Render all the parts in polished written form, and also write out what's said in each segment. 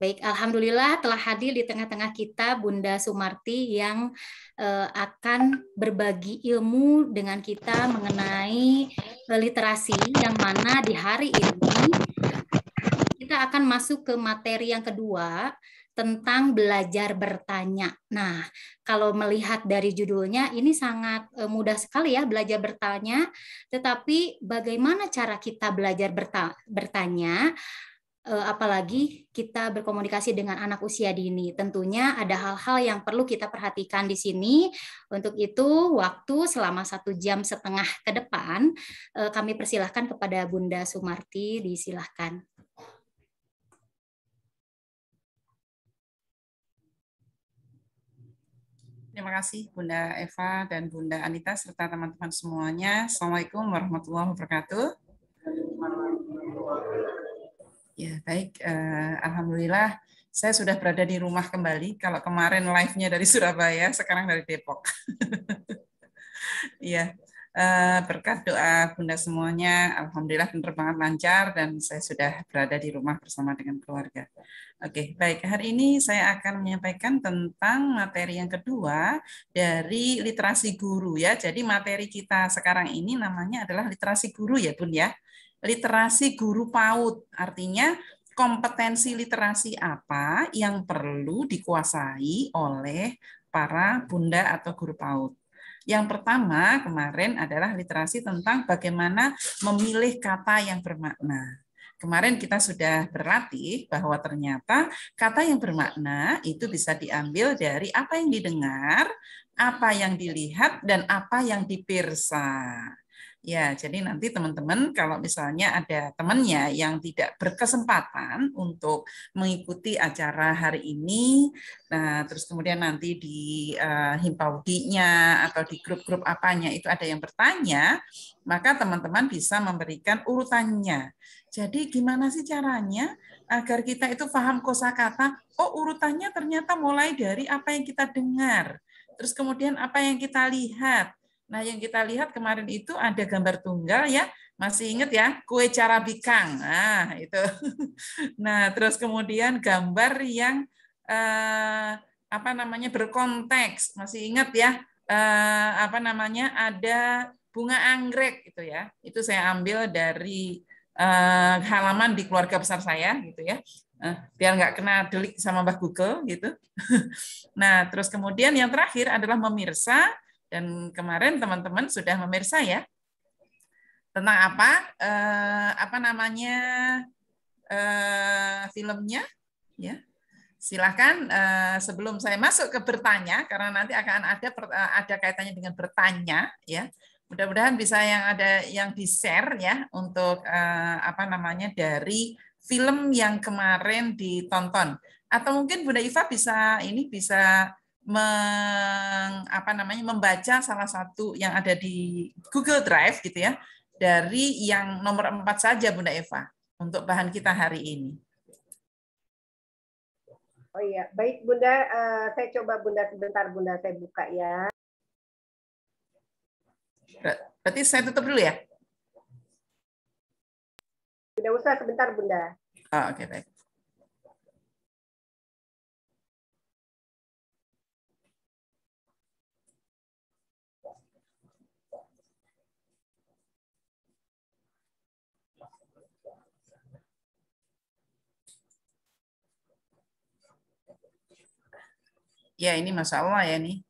Baik, Alhamdulillah telah hadir di tengah-tengah kita Bunda Sumarti yang akan berbagi ilmu dengan kita mengenai literasi, yang mana di hari ini kita akan masuk ke materi yang kedua tentang belajar bertanya. Nah, kalau melihat dari judulnya, ini sangat mudah sekali ya belajar bertanya, tetapi bagaimana cara kita belajar bertanya? Apalagi kita berkomunikasi dengan anak usia dini. Tentunya ada hal-hal yang perlu kita perhatikan di sini. Untuk itu, waktu selama 1,5 jam ke depan, kami persilahkan kepada Bunda Sumarti, disilahkan. Terima kasih Bunda Eva dan Bunda Anita serta teman-teman semuanya. Assalamualaikum warahmatullahi wabarakatuh. Ya, baik. Alhamdulillah saya sudah berada di rumah kembali. Kalau kemarin live-nya dari Surabaya, sekarang dari Depok. Iya, berkat doa Bunda semuanya, alhamdulillah penerbangan lancar dan saya sudah berada di rumah bersama dengan keluarga. Oke, baik. Hari ini saya akan menyampaikan tentang materi yang kedua dari literasi guru ya. Jadi materi kita sekarang ini namanya adalah literasi guru ya, Bun ya. Literasi guru PAUD, artinya kompetensi literasi apa yang perlu dikuasai oleh para bunda atau guru PAUD. Yang pertama kemarin adalah literasi tentang bagaimana memilih kata yang bermakna. Kemarin kita sudah berlatih bahwa ternyata kata yang bermakna itu bisa diambil dari apa yang didengar, apa yang dilihat, dan apa yang dipirsa. Ya, jadi nanti teman-teman kalau misalnya ada temannya yang tidak berkesempatan untuk mengikuti acara hari ini, nah terus kemudian nanti di himpaudinya atau di grup-grup apanya itu ada yang bertanya, maka teman-teman bisa memberikan urutannya. Jadi gimana sih caranya agar kita itu paham kosakata? Oh, urutannya ternyata mulai dari apa yang kita dengar, terus kemudian apa yang kita lihat. Nah, yang kita lihat kemarin itu ada gambar tunggal ya, masih ingat ya, kue carabikang. Nah, itu. Nah, terus kemudian gambar yang apa namanya berkonteks, masih ingat ya, apa namanya ada bunga anggrek gitu ya. Itu saya ambil dari halaman di keluarga besar saya gitu ya. Biar nggak kena delik sama Mbah Google gitu. Nah, terus kemudian yang terakhir adalah memirsa. Dan kemarin teman-teman sudah memirsa ya tentang apa namanya filmnya ya. Silahkan sebelum saya masuk ke bertanya karena nanti akan ada kaitannya dengan bertanya ya. Mudah-mudahan bisa yang ada yang di-share ya untuk apa namanya dari film yang kemarin ditonton. Atau mungkin Bunda Iva bisa membaca salah satu yang ada di Google Drive gitu ya, dari yang nomor 4 saja Bunda Eva untuk bahan kita hari ini. Oh iya, baik Bunda, saya coba Bunda sebentar Bunda, saya buka ya. Berarti saya tutup dulu ya? Tidak usah, sebentar Bunda. Oh, oke, baik. Ya, ini Masya Allah ya nih.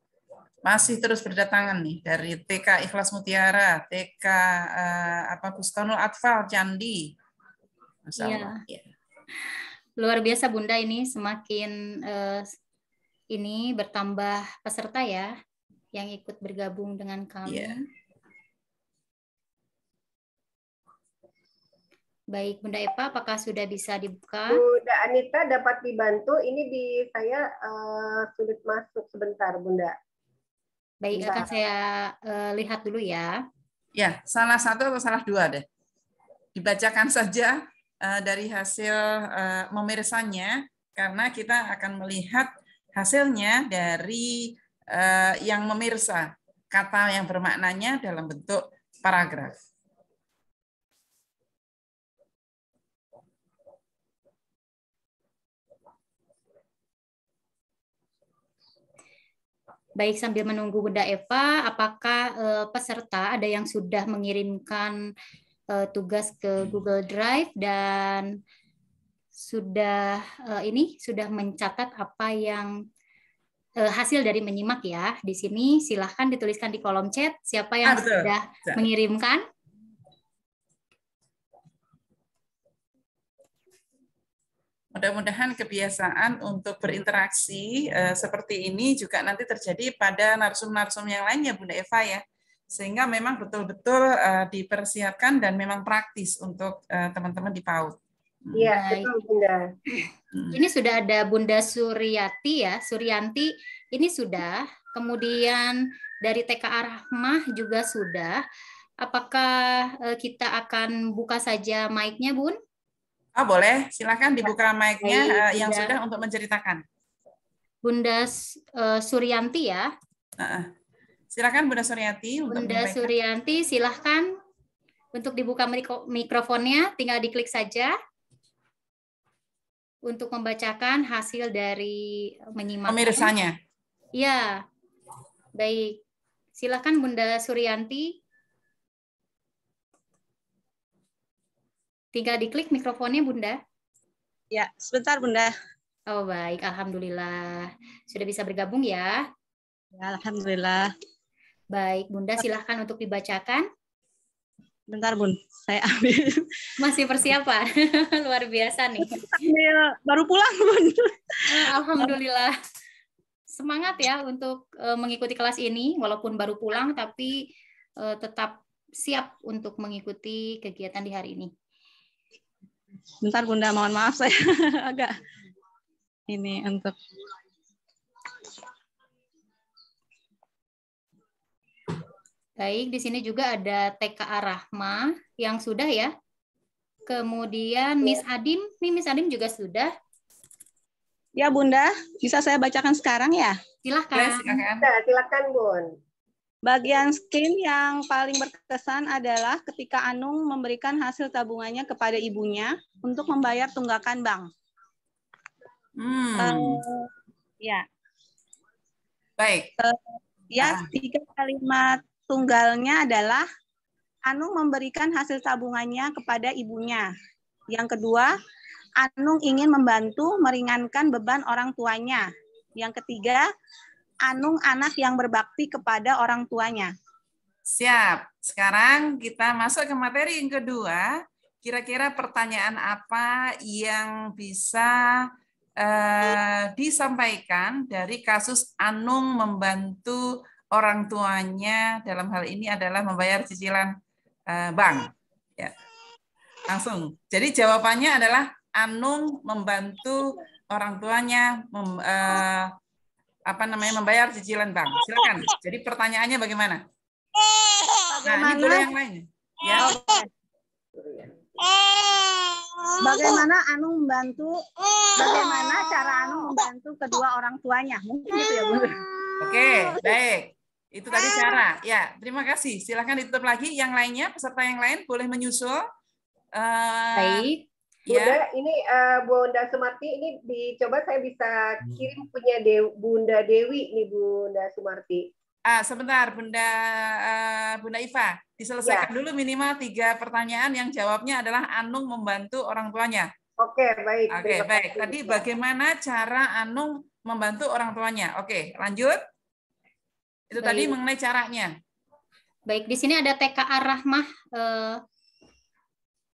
Masih terus berdatangan nih dari TK Ikhlas Mutiara, TK Bustanul Atfal Candi. Masya Allah. Ya. Luar biasa Bunda, ini semakin ini bertambah peserta ya yang ikut bergabung dengan kami. Ya. Baik, Bunda Eva, apakah sudah bisa dibuka? Bunda Anita dapat dibantu. Ini di saya sulit masuk sebentar, Bunda. Baik, akan saya lihat dulu ya. Ya, salah satu atau salah dua deh. Dibacakan saja dari hasil memirsanya, karena kita akan melihat hasilnya dari yang memirsa kata yang bermaknanya dalam bentuk paragraf. Baik, sambil menunggu Bunda Eva, apakah peserta ada yang sudah mengirimkan tugas ke Google Drive dan sudah sudah mencatat apa yang hasil dari menyimak ya. Di sini silahkan dituliskan di kolom chat siapa yang sudah mengirimkan. Mudah-mudahan kebiasaan untuk berinteraksi seperti ini juga nanti terjadi pada narsum-narsum yang lainnya, Bunda Eva ya. Sehingga memang betul-betul dipersiapkan dan memang praktis untuk teman-teman di PAUD. Iya, betul Bunda. Ini sudah ada Bunda Suryati ya, Suryanti ini sudah. Kemudian dari TKA Rahmah juga sudah. Apakah kita akan buka saja mic-nya, Bun? Oh, boleh, silakan dibuka mic-nya yang Bunda, sudah untuk menceritakan. Bunda Suryanti ya. Silakan Bunda Suryati untuk Bunda Suryanti, silahkan untuk dibuka mikrofonnya, tinggal diklik saja untuk membacakan hasil dari menyimak. Pemirsanya. Ya, baik. Silahkan Bunda Suryanti. Tinggal diklik mikrofonnya, Bunda. Ya, sebentar, Bunda. Oh, baik. Alhamdulillah. Sudah bisa bergabung ya? Ya, alhamdulillah. Baik, Bunda, silahkan untuk dibacakan. Bentar, Bun. Saya ambil. Masih persiapan. Luar biasa nih. Baru pulang, Bun. Alhamdulillah. Semangat ya untuk mengikuti kelas ini. Walaupun baru pulang, tapi tetap siap untuk mengikuti kegiatan di hari ini. Bentar Bunda, mohon maaf saya agak ini untuk baik, di sini juga ada TKA Rahma yang sudah ya. Kemudian Miss Adim, Miss Adim juga sudah. Ya Bunda, bisa saya bacakan sekarang ya? Silahkan. Silakan Bun. Bagian skin yang paling berkesan adalah ketika Anung memberikan hasil tabungannya kepada ibunya untuk membayar tunggakan bank. Ya. Baik. Ya, 3 kalimat tunggalnya adalah Anung memberikan hasil tabungannya kepada ibunya. Yang kedua, Anung ingin membantu meringankan beban orang tuanya. Yang ketiga, Anung anak yang berbakti kepada orang tuanya. Siap. Sekarang kita masuk ke materi yang kedua. Kira-kira pertanyaan apa yang bisa disampaikan dari kasus Anung membantu orang tuanya, dalam hal ini adalah membayar cicilan bank. Ya. Langsung. Jadi jawabannya adalah Anung membantu orang tuanya membayar cicilan bank. Silakan. Jadi pertanyaannya bagaimana? Nah, ini boleh yang lain. Ya. Bagaimana Anung membantu? Bagaimana cara Anung membantu kedua orang tuanya? Mungkin gitu ya, Bu. Oke, baik. Itu tadi cara. Ya, terima kasih. Silakan ditutup lagi. Yang lainnya, peserta yang lain boleh menyusul. Baik. Bunda, ini Bunda Sumarti, ini dicoba saya bisa kirim punya Bunda Dewi nih Bunda Sumarti. Sebentar, Bunda Iva, diselesaikan dulu minimal 3 pertanyaan yang jawabnya adalah Anung membantu orang tuanya. Oke, baik. Oke, baik. Tadi bagaimana cara Anung membantu orang tuanya? Oke, lanjut. Itu baik. Tadi mengenai caranya. Baik, di sini ada TKA Rahmah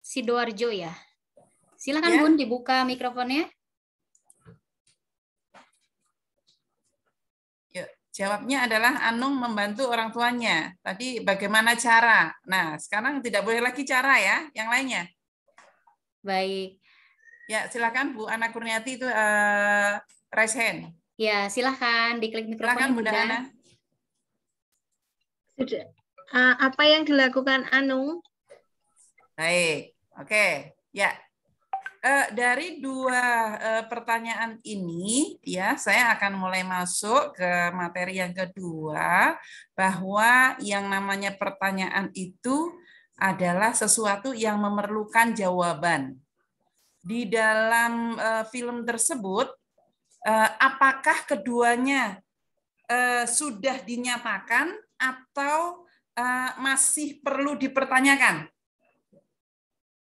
Sidoarjo ya. Silakan ya. Bun, dibuka mikrofonnya. Jawabnya adalah Anung membantu orang tuanya. Tadi bagaimana cara? Nah, sekarang tidak boleh lagi cara ya, yang lainnya. Baik. Ya, silakan Bu Ana Kurniati itu raise hand. Ya, silakan diklik mikrofonnya. Silakan Bunda Ana. Sudah. Apa yang dilakukan Anung? Baik, oke. Ya. Dari 2 pertanyaan ini, ya, saya akan mulai masuk ke materi yang kedua, bahwa yang namanya pertanyaan itu adalah sesuatu yang memerlukan jawaban. Di dalam film tersebut, apakah keduanya sudah dinyatakan atau masih perlu dipertanyakan?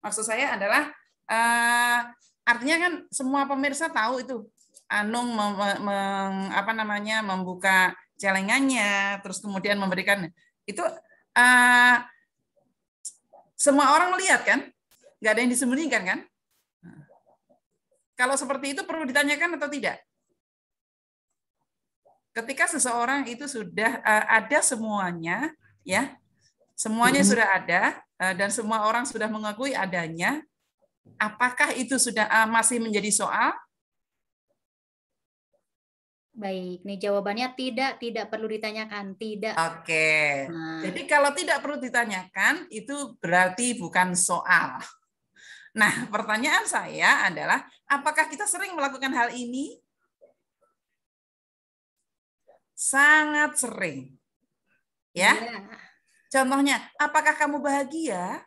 Maksud saya adalah artinya kan semua pemirsa tahu itu Anung membuka celengannya, terus kemudian memberikan itu semua orang melihat kan, nggak ada yang disembunyikan kan? Kalau seperti itu perlu ditanyakan atau tidak? Ketika seseorang itu sudah ada semuanya, ya, semuanya sudah ada dan semua orang sudah mengakui adanya, apakah itu sudah masih menjadi soal? Baik, nih jawabannya tidak perlu ditanyakan, tidak. Oke. Jadi kalau tidak perlu ditanyakan itu berarti bukan soal. Nah, pertanyaan saya adalah apakah kita sering melakukan hal ini? Sangat sering. Ya. Contohnya, apakah kamu bahagia?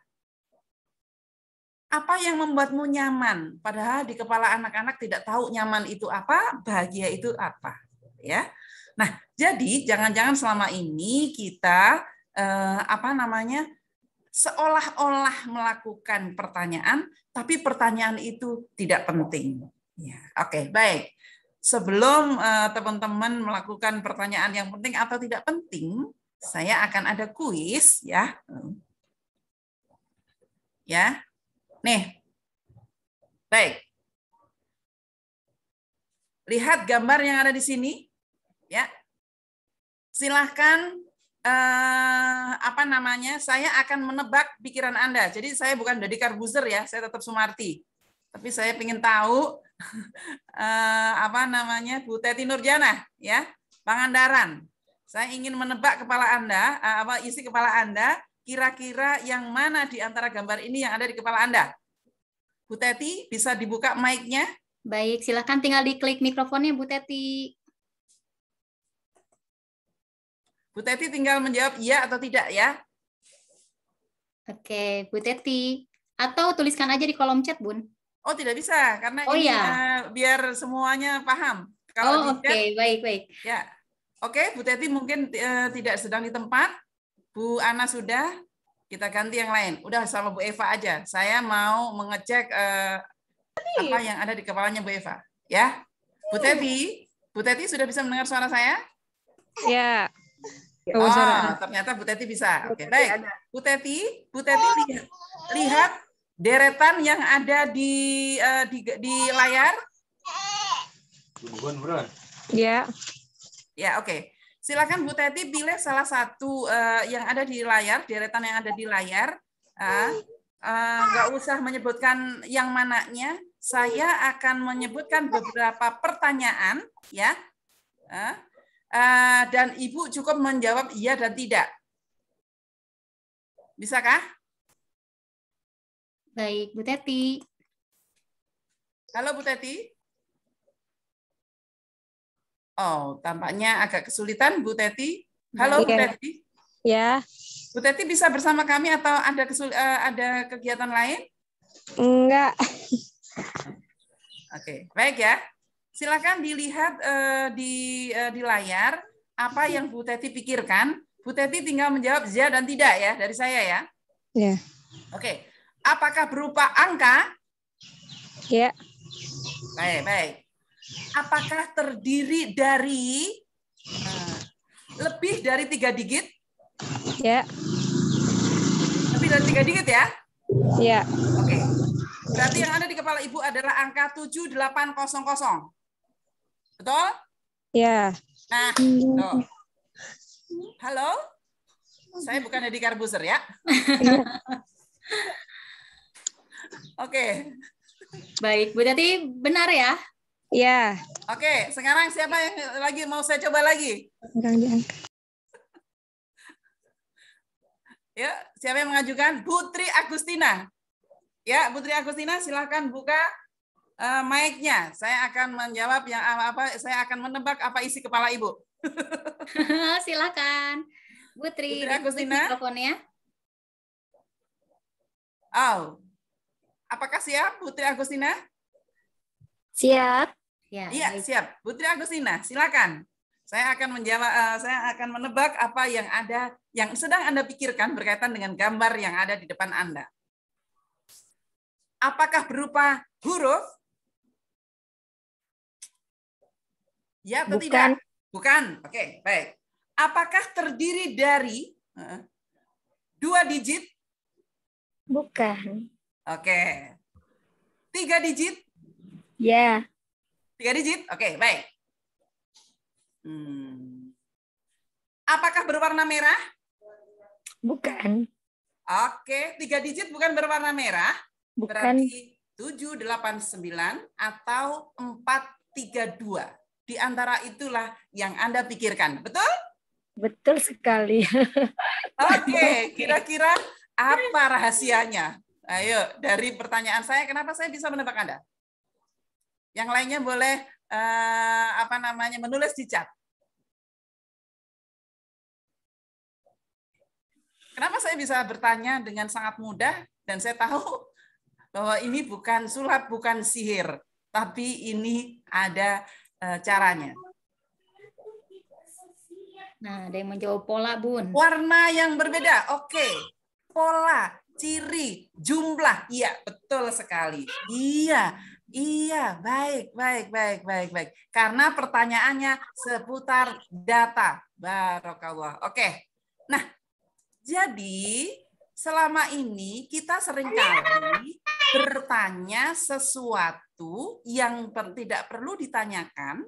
Apa yang membuatmu nyaman? Padahal di kepala anak-anak tidak tahu nyaman itu apa, bahagia itu apa. Ya. Nah, jadi jangan-jangan selama ini kita seolah-olah melakukan pertanyaan, tapi pertanyaan itu tidak penting. Ya. Oke, baik. Sebelum teman-teman melakukan pertanyaan yang penting atau tidak penting, saya akan ada kuis, ya. Ya. Nih, baik. Lihat gambar yang ada di sini, ya. Silahkan, saya akan menebak pikiran Anda. Jadi saya bukan Deddy Corbuzier ya, saya tetap Sumarti. Tapi saya ingin tahu, Bu Teti Nurjana, ya, Pangandaran. Saya ingin menebak kepala Anda, isi kepala Anda. Kira-kira yang mana di antara gambar ini yang ada di kepala Anda? Bu Teti, bisa dibuka mic-nya? Baik, silakan tinggal diklik mikrofonnya, Bu Teti. Bu Teti tinggal menjawab iya atau tidak ya. Oke, Bu Teti. Atau tuliskan aja di kolom chat, Bun. Oh, tidak bisa, karena ini biar semuanya paham. Kalau oke, baik. Ya, oke, Bu Teti mungkin tidak sedang di tempat. Bu Ana sudah, kita ganti yang lain. Udah sama Bu Eva aja. Saya mau mengecek apa yang ada di kepalanya Bu Eva. Ya, Bu Teti sudah bisa mendengar suara saya? Ya. Oh, ternyata Bu Teti bisa. Oke, baik. Bu Teti lihat deretan yang ada di layar. Ya. Ya, oke. Silakan Bu Teti pilih salah satu yang ada di layar, deretan yang ada di layar. Nggak usah menyebutkan yang mananya. Saya akan menyebutkan beberapa pertanyaan, ya. Dan Ibu cukup menjawab iya dan tidak. Bisakah? Baik, Bu Teti. Halo Bu Teti. Oh, tampaknya agak kesulitan Bu Teti. Halo Bu Teti. Ya. Bu Teti bisa bersama kami atau ada kegiatan lain? Enggak. Oke, baik ya. Silakan dilihat di layar apa yang Bu Teti pikirkan. Bu Teti tinggal menjawab ya dan tidak ya dari saya ya. Ya. Oke. Apakah berupa angka? Ya. Baik. Apakah terdiri dari lebih dari 3 digit? Ya. Lebih dari 3 digit ya? Ya. Oke. Berarti yang ada di kepala Ibu adalah angka 7800. Betul? Ya. Nah, tuh. Halo? Saya bukan Deddy Corbuzier ya? Oke. Baik, Bu Teti benar ya? Ya. Oke, sekarang siapa yang lagi mau saya coba lagi? Ya, siapa yang mengajukan? Putri Agustina. Ya, Putri Agustina, silahkan buka mic-nya. Saya akan menjawab yang saya akan menebak apa isi kepala Ibu. Silakan. Putri Agustina. Mikrofonnya. Oh. Apakah siap Putri Agustina? Siap. Ya, iya, siap. Putri Agustina, silakan. Saya akan menjawab, saya akan menebak apa yang ada, yang sedang Anda pikirkan berkaitan dengan gambar yang ada di depan Anda. Apakah berupa huruf? Ya atau tidak? Bukan. Oke, baik. Apakah terdiri dari 2 digit? Bukan. Oke. 3 digit? Ya. 3 digit? Oke, baik. Apakah berwarna merah? Bukan. Oke, 3 digit bukan berwarna merah. Bukan. Berarti 789 atau 432. Di antara itulah yang Anda pikirkan. Betul? Betul sekali. Oke, kira-kira apa rahasianya? Ayo, dari pertanyaan saya, kenapa saya bisa menebak Anda? Yang lainnya boleh menulis di chat. Kenapa saya bisa bertanya dengan sangat mudah dan saya tahu bahwa ini bukan sulap, bukan sihir, tapi ini ada caranya. Nah, ada yang menjawab pola, Bun. Warna yang berbeda, oke. Pola, ciri, jumlah, iya, betul sekali. Iya, baik. Karena pertanyaannya seputar data. Barakallah. Oke. Nah, jadi selama ini kita seringkali bertanya sesuatu yang tidak perlu ditanyakan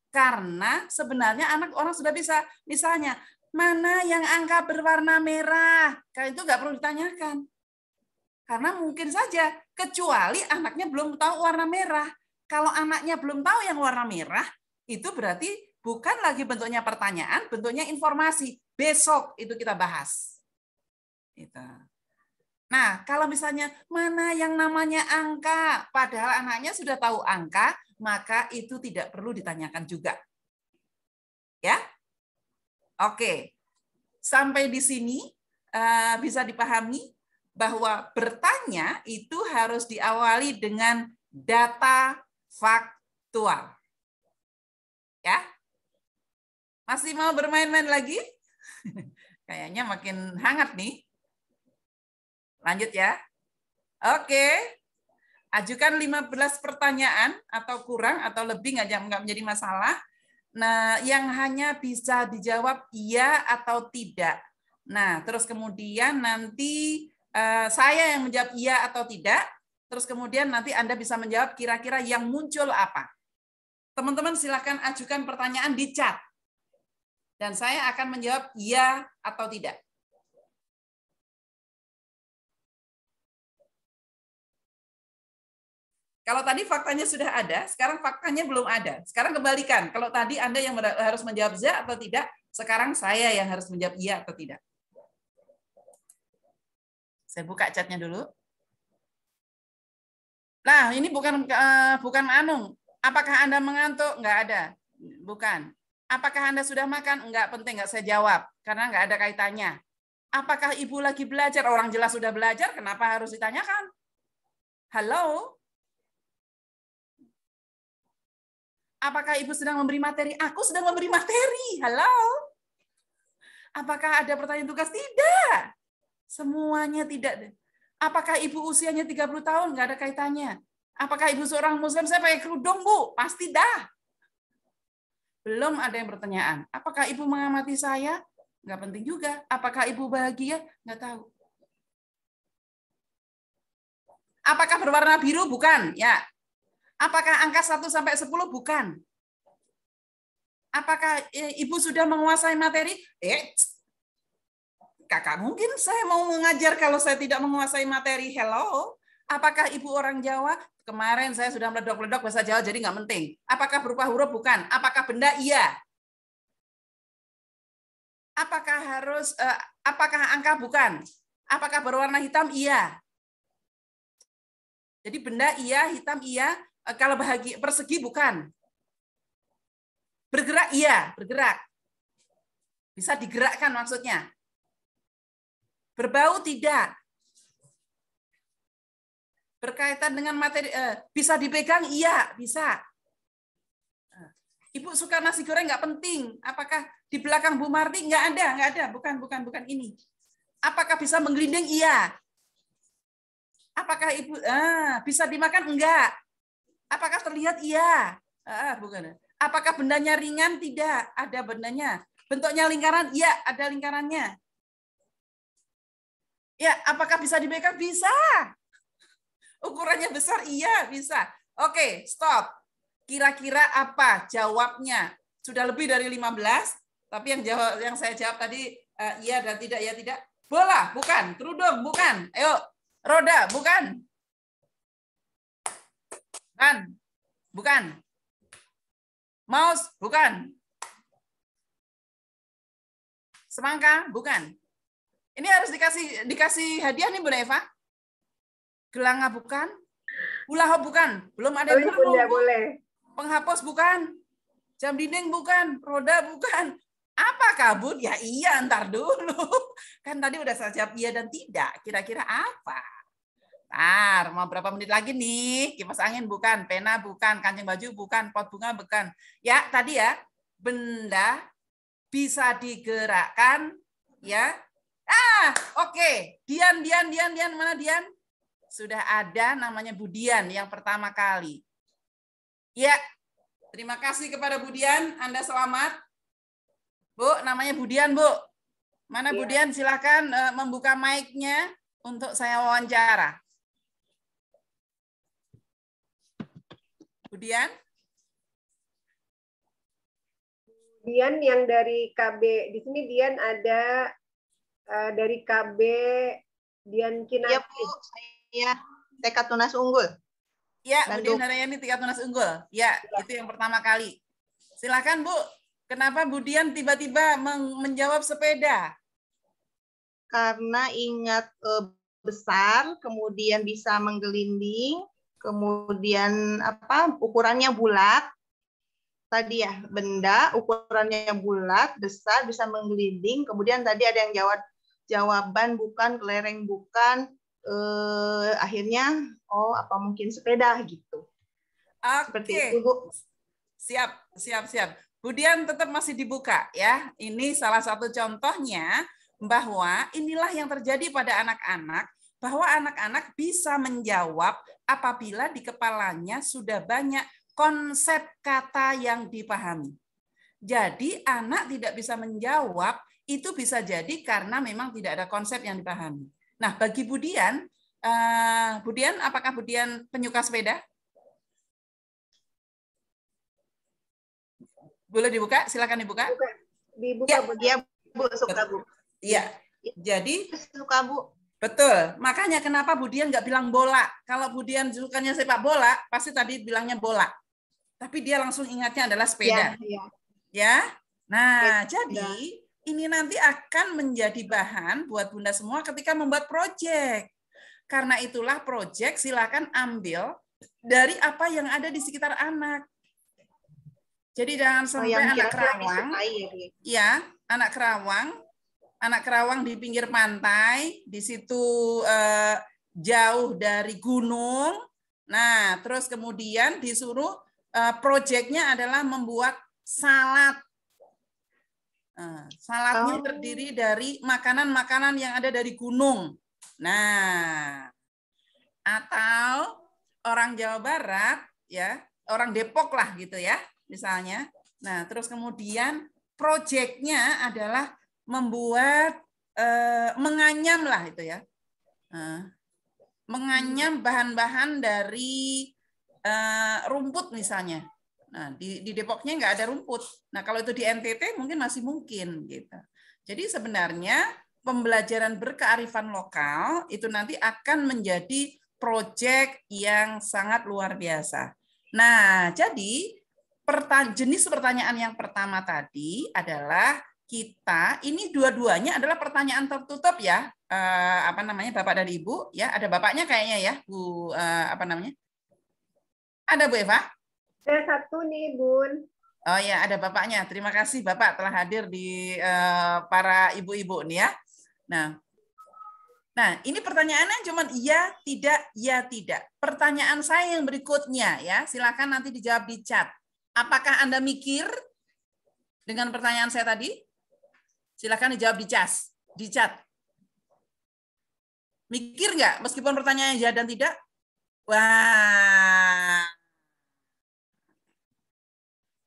karena sebenarnya anak orang sudah bisa. Misalnya, mana yang angka berwarna merah? Kalau itu nggak perlu ditanyakan. Karena mungkin saja, kecuali anaknya belum tahu warna merah. Kalau anaknya belum tahu yang warna merah, itu berarti bukan lagi bentuknya pertanyaan, bentuknya informasi. Besok itu kita bahas. Nah, kalau misalnya mana yang namanya angka, padahal anaknya sudah tahu angka, maka itu tidak perlu ditanyakan juga. Ya? Oke. Sampai di sini bisa dipahami bahwa bertanya itu harus diawali dengan data faktual. Ya? Masih mau bermain-main lagi? Kayaknya makin hangat nih. Lanjut ya. Oke. Ajukan 15 pertanyaan atau kurang atau lebih nggak menjadi masalah. Nah, yang hanya bisa dijawab iya atau tidak. Nah, terus kemudian nanti saya yang menjawab iya atau tidak. Terus kemudian nanti Anda bisa menjawab kira-kira yang muncul apa. Teman-teman silakan ajukan pertanyaan di chat. Dan saya akan menjawab iya atau tidak. Kalau tadi faktanya sudah ada, sekarang faktanya belum ada. Sekarang kebalikan. Kalau tadi Anda yang harus menjawab ya atau tidak, sekarang saya yang harus menjawab iya atau tidak. Saya buka chatnya dulu. Nah, ini bukan Anung. Apakah Anda mengantuk? Enggak ada. Bukan. Apakah Anda sudah makan? Enggak penting, enggak saya jawab. Karena enggak ada kaitannya. Apakah Ibu lagi belajar? Orang jelas sudah belajar, kenapa harus ditanyakan? Halo? Apakah Ibu sedang memberi materi? Aku sedang memberi materi. Halo? Apakah ada pertanyaan tugas? Tidak. Semuanya tidak. Apakah Ibu usianya 30 tahun? Nggak ada kaitannya. Apakah Ibu seorang Muslim? Saya pakai kerudung, Bu. Pasti dah. Belum ada yang pertanyaan. Apakah Ibu mengamati saya? Nggak penting juga. Apakah Ibu bahagia? Nggak tahu. Apakah berwarna biru? Bukan. Ya. Apakah angka 1 sampai 10? Bukan. Apakah Ibu sudah menguasai materi? Kakak, mungkin saya mau mengajar kalau saya tidak menguasai materi. Hello. Apakah Ibu orang Jawa? Kemarin saya sudah meledok-ledok bahasa Jawa, jadi nggak penting. Apakah berupa huruf? Bukan. Apakah benda? Iya. Apakah angka? Bukan. Apakah berwarna hitam? Iya. Jadi benda iya, hitam iya. Kalau bahagia persegi bukan. Bergerak iya, bergerak. Bisa digerakkan maksudnya. Berbau tidak. Berkaitan dengan materi bisa dipegang iya, bisa. Ibu suka nasi goreng nggak penting. Apakah di belakang Bu Marti? Nggak ada. Bukan ini. Apakah bisa menggelinding? Iya. Apakah Ibu bisa dimakan? Enggak. Apakah terlihat? Iya. Bukan. Apakah bendanya ringan? Tidak. Ada bendanya. Bentuknya lingkaran? Iya, ada lingkarannya. Ya, apakah bisa dipegang? Bisa. Ukurannya besar? Iya, bisa. Oke, stop. Kira-kira apa jawabnya? Sudah lebih dari 15, tapi yang saya jawab tadi iya dan tidak, ya tidak. Bola, bukan. Kerudung, bukan. Ayo, roda, bukan. Bukan. Mouse, bukan. Semangka, bukan. Ini harus dikasih hadiah nih Bu Eva. Gelanga bukan. Hula hoop bukan. Belum ada yang boleh. Penghapus bukan. Jam dinding bukan. Roda bukan. Apa kabut? Ya iya, ntar dulu. Kan tadi udah saya jawab iya dan tidak. Kira-kira apa? Ntar, mau berapa menit lagi nih? Kipas angin bukan. Pena bukan. Kancing baju bukan. Pot bunga bukan. Ya, tadi ya. Benda bisa digerakkan. Ya. Oke. Dian. Mana Dian? Sudah ada namanya Bu Dian yang pertama kali. Ya. Terima kasih kepada Bu Dian. Anda selamat. Bu, namanya Bu Dian, Bu. Mana Bu Dian? Silakan membuka mic-nya untuk saya wawancara. Bu Dian? Dian yang dari KB. Di sini Dian ada dari KB Dian Kinasi. Iya, Bu. Saya Tekad Tunas Unggul. Ya, Bu Dian Narayani Tekad Tunas Unggul. Ya, itu yang pertama kali. Silakan, Bu. Kenapa Bu Dian tiba-tiba menjawab sepeda? Karena ingat besar, kemudian bisa menggelinding, kemudian ukurannya bulat. Tadi ya, benda ukurannya bulat, besar, bisa menggelinding. Kemudian tadi ada yang jawaban bukan, kelereng bukan. Akhirnya, apa mungkin sepeda gitu. Seperti itu, Bu. Siap. Bu Dian tetap masih dibuka ya. Ini salah satu contohnya bahwa inilah yang terjadi pada anak-anak, bahwa anak-anak bisa menjawab apabila di kepalanya sudah banyak konsep kata yang dipahami. Jadi anak tidak bisa menjawab itu bisa jadi karena memang tidak ada konsep yang dipahami. Nah, bagi Bu Dian, apakah Bu Dian penyuka sepeda? Boleh dibuka? Silakan dibuka. Dibuka, ya. Bu. Iya, Bu, suka, Bu. Iya. Jadi suka, Bu. Betul. Makanya kenapa Bu Dian nggak bilang bola? Kalau Bu Dian sukanya sepak bola, pasti tadi bilangnya bola. Tapi dia langsung ingatnya adalah sepeda. Ya. Nah, jadi ini nanti akan menjadi bahan buat Bunda semua ketika membuat proyek. Karena itulah proyek silakan ambil dari apa yang ada di sekitar anak. Jadi jangan sampai anak Kerawang, anak Kerawang di pinggir pantai, di situ jauh dari gunung. Nah, terus kemudian disuruh proyeknya adalah membuat salad. Saladnya terdiri dari makanan-makanan yang ada dari gunung. Nah, atau orang Jawa Barat, ya, orang Depok lah gitu ya. Misalnya, nah terus kemudian proyeknya adalah membuat menganyam lah itu ya, menganyam bahan-bahan dari rumput misalnya. Nah di Depoknya nggak ada rumput. Nah kalau itu di NTT mungkin masih mungkin gitu. Jadi sebenarnya pembelajaran berkearifan lokal itu nanti akan menjadi proyek yang sangat luar biasa. Nah jadi jenis pertanyaan yang pertama tadi adalah kita ini dua-duanya adalah pertanyaan tertutup ya, Bapak dan Ibu ya, ada bapaknya kayaknya ya Bu, ada Bu Eva? Ada satu nih Bun. Oh ya ada bapaknya, terima kasih Bapak telah hadir di para ibu-ibu nih ya. Nah ini pertanyaannya cuma iya tidak. Pertanyaan saya yang berikutnya ya, silakan nanti dijawab di chat. Apakah Anda mikir dengan pertanyaan saya tadi? Silakan dijawab di chat. Mikir nggak meskipun pertanyaannya ya dan tidak? Wah.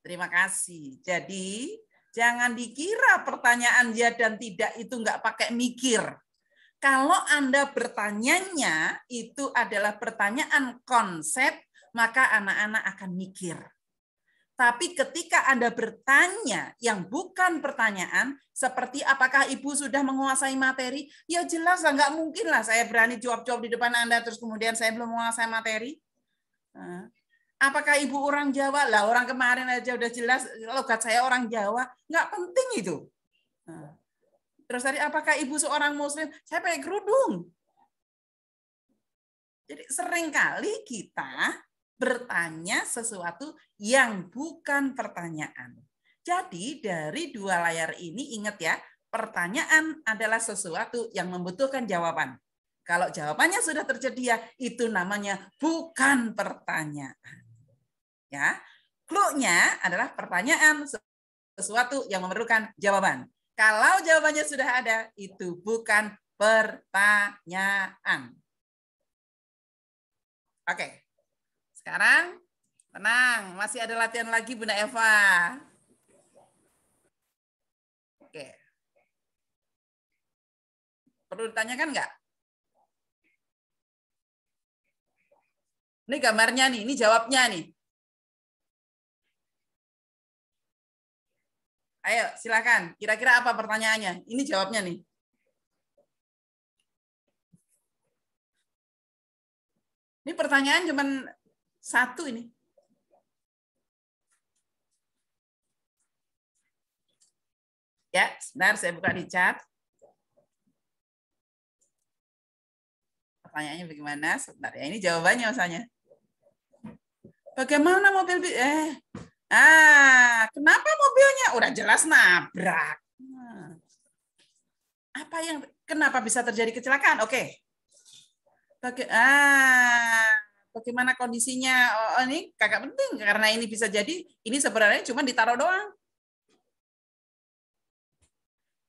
Terima kasih. Jadi, jangan dikira pertanyaan ya dan tidak itu nggak pakai mikir. Kalau Anda bertanyanya itu adalah pertanyaan konsep, maka anak-anak akan mikir. Tapi ketika Anda bertanya yang bukan pertanyaan, seperti apakah Ibu sudah menguasai materi, ya jelas lah, nggak mungkin lah saya berani jawab-jawab di depan Anda, terus kemudian saya belum menguasai materi. Apakah Ibu orang Jawa? Lah orang kemarin aja udah jelas, logat saya orang Jawa, nggak penting itu. Terus tadi, apakah Ibu seorang Muslim? Saya pakai kerudung. Jadi seringkali kita bertanya sesuatu yang bukan pertanyaan. Jadi dari dua layar ini ingat ya, pertanyaan adalah sesuatu yang membutuhkan jawaban. Kalau jawabannya sudah tersedia, itu namanya bukan pertanyaan. Ya, clue-nya adalah pertanyaan, sesuatu yang memerlukan jawaban. Kalau jawabannya sudah ada, itu bukan pertanyaan. Oke. Sekarang, tenang, masih ada latihan lagi Bunda Eva. Oke. Perlu ditanyakan nggak? Ini gambarnya nih, ini jawabnya nih. Ayo, silakan. Kira-kira apa pertanyaannya? Ini jawabnya nih. Ini pertanyaan cuman satu ini. Ya, sebentar saya buka di chat. Pertanyaannya bagaimana? Sebentar ya, ini jawabannya misalnya. Bagaimana mobil kenapa mobilnya udah jelas nabrak? Kenapa bisa terjadi kecelakaan? Oke. Bagaimana kondisinya? Oh, ini kagak penting karena ini bisa jadi ini sebenarnya cuma ditaruh doang.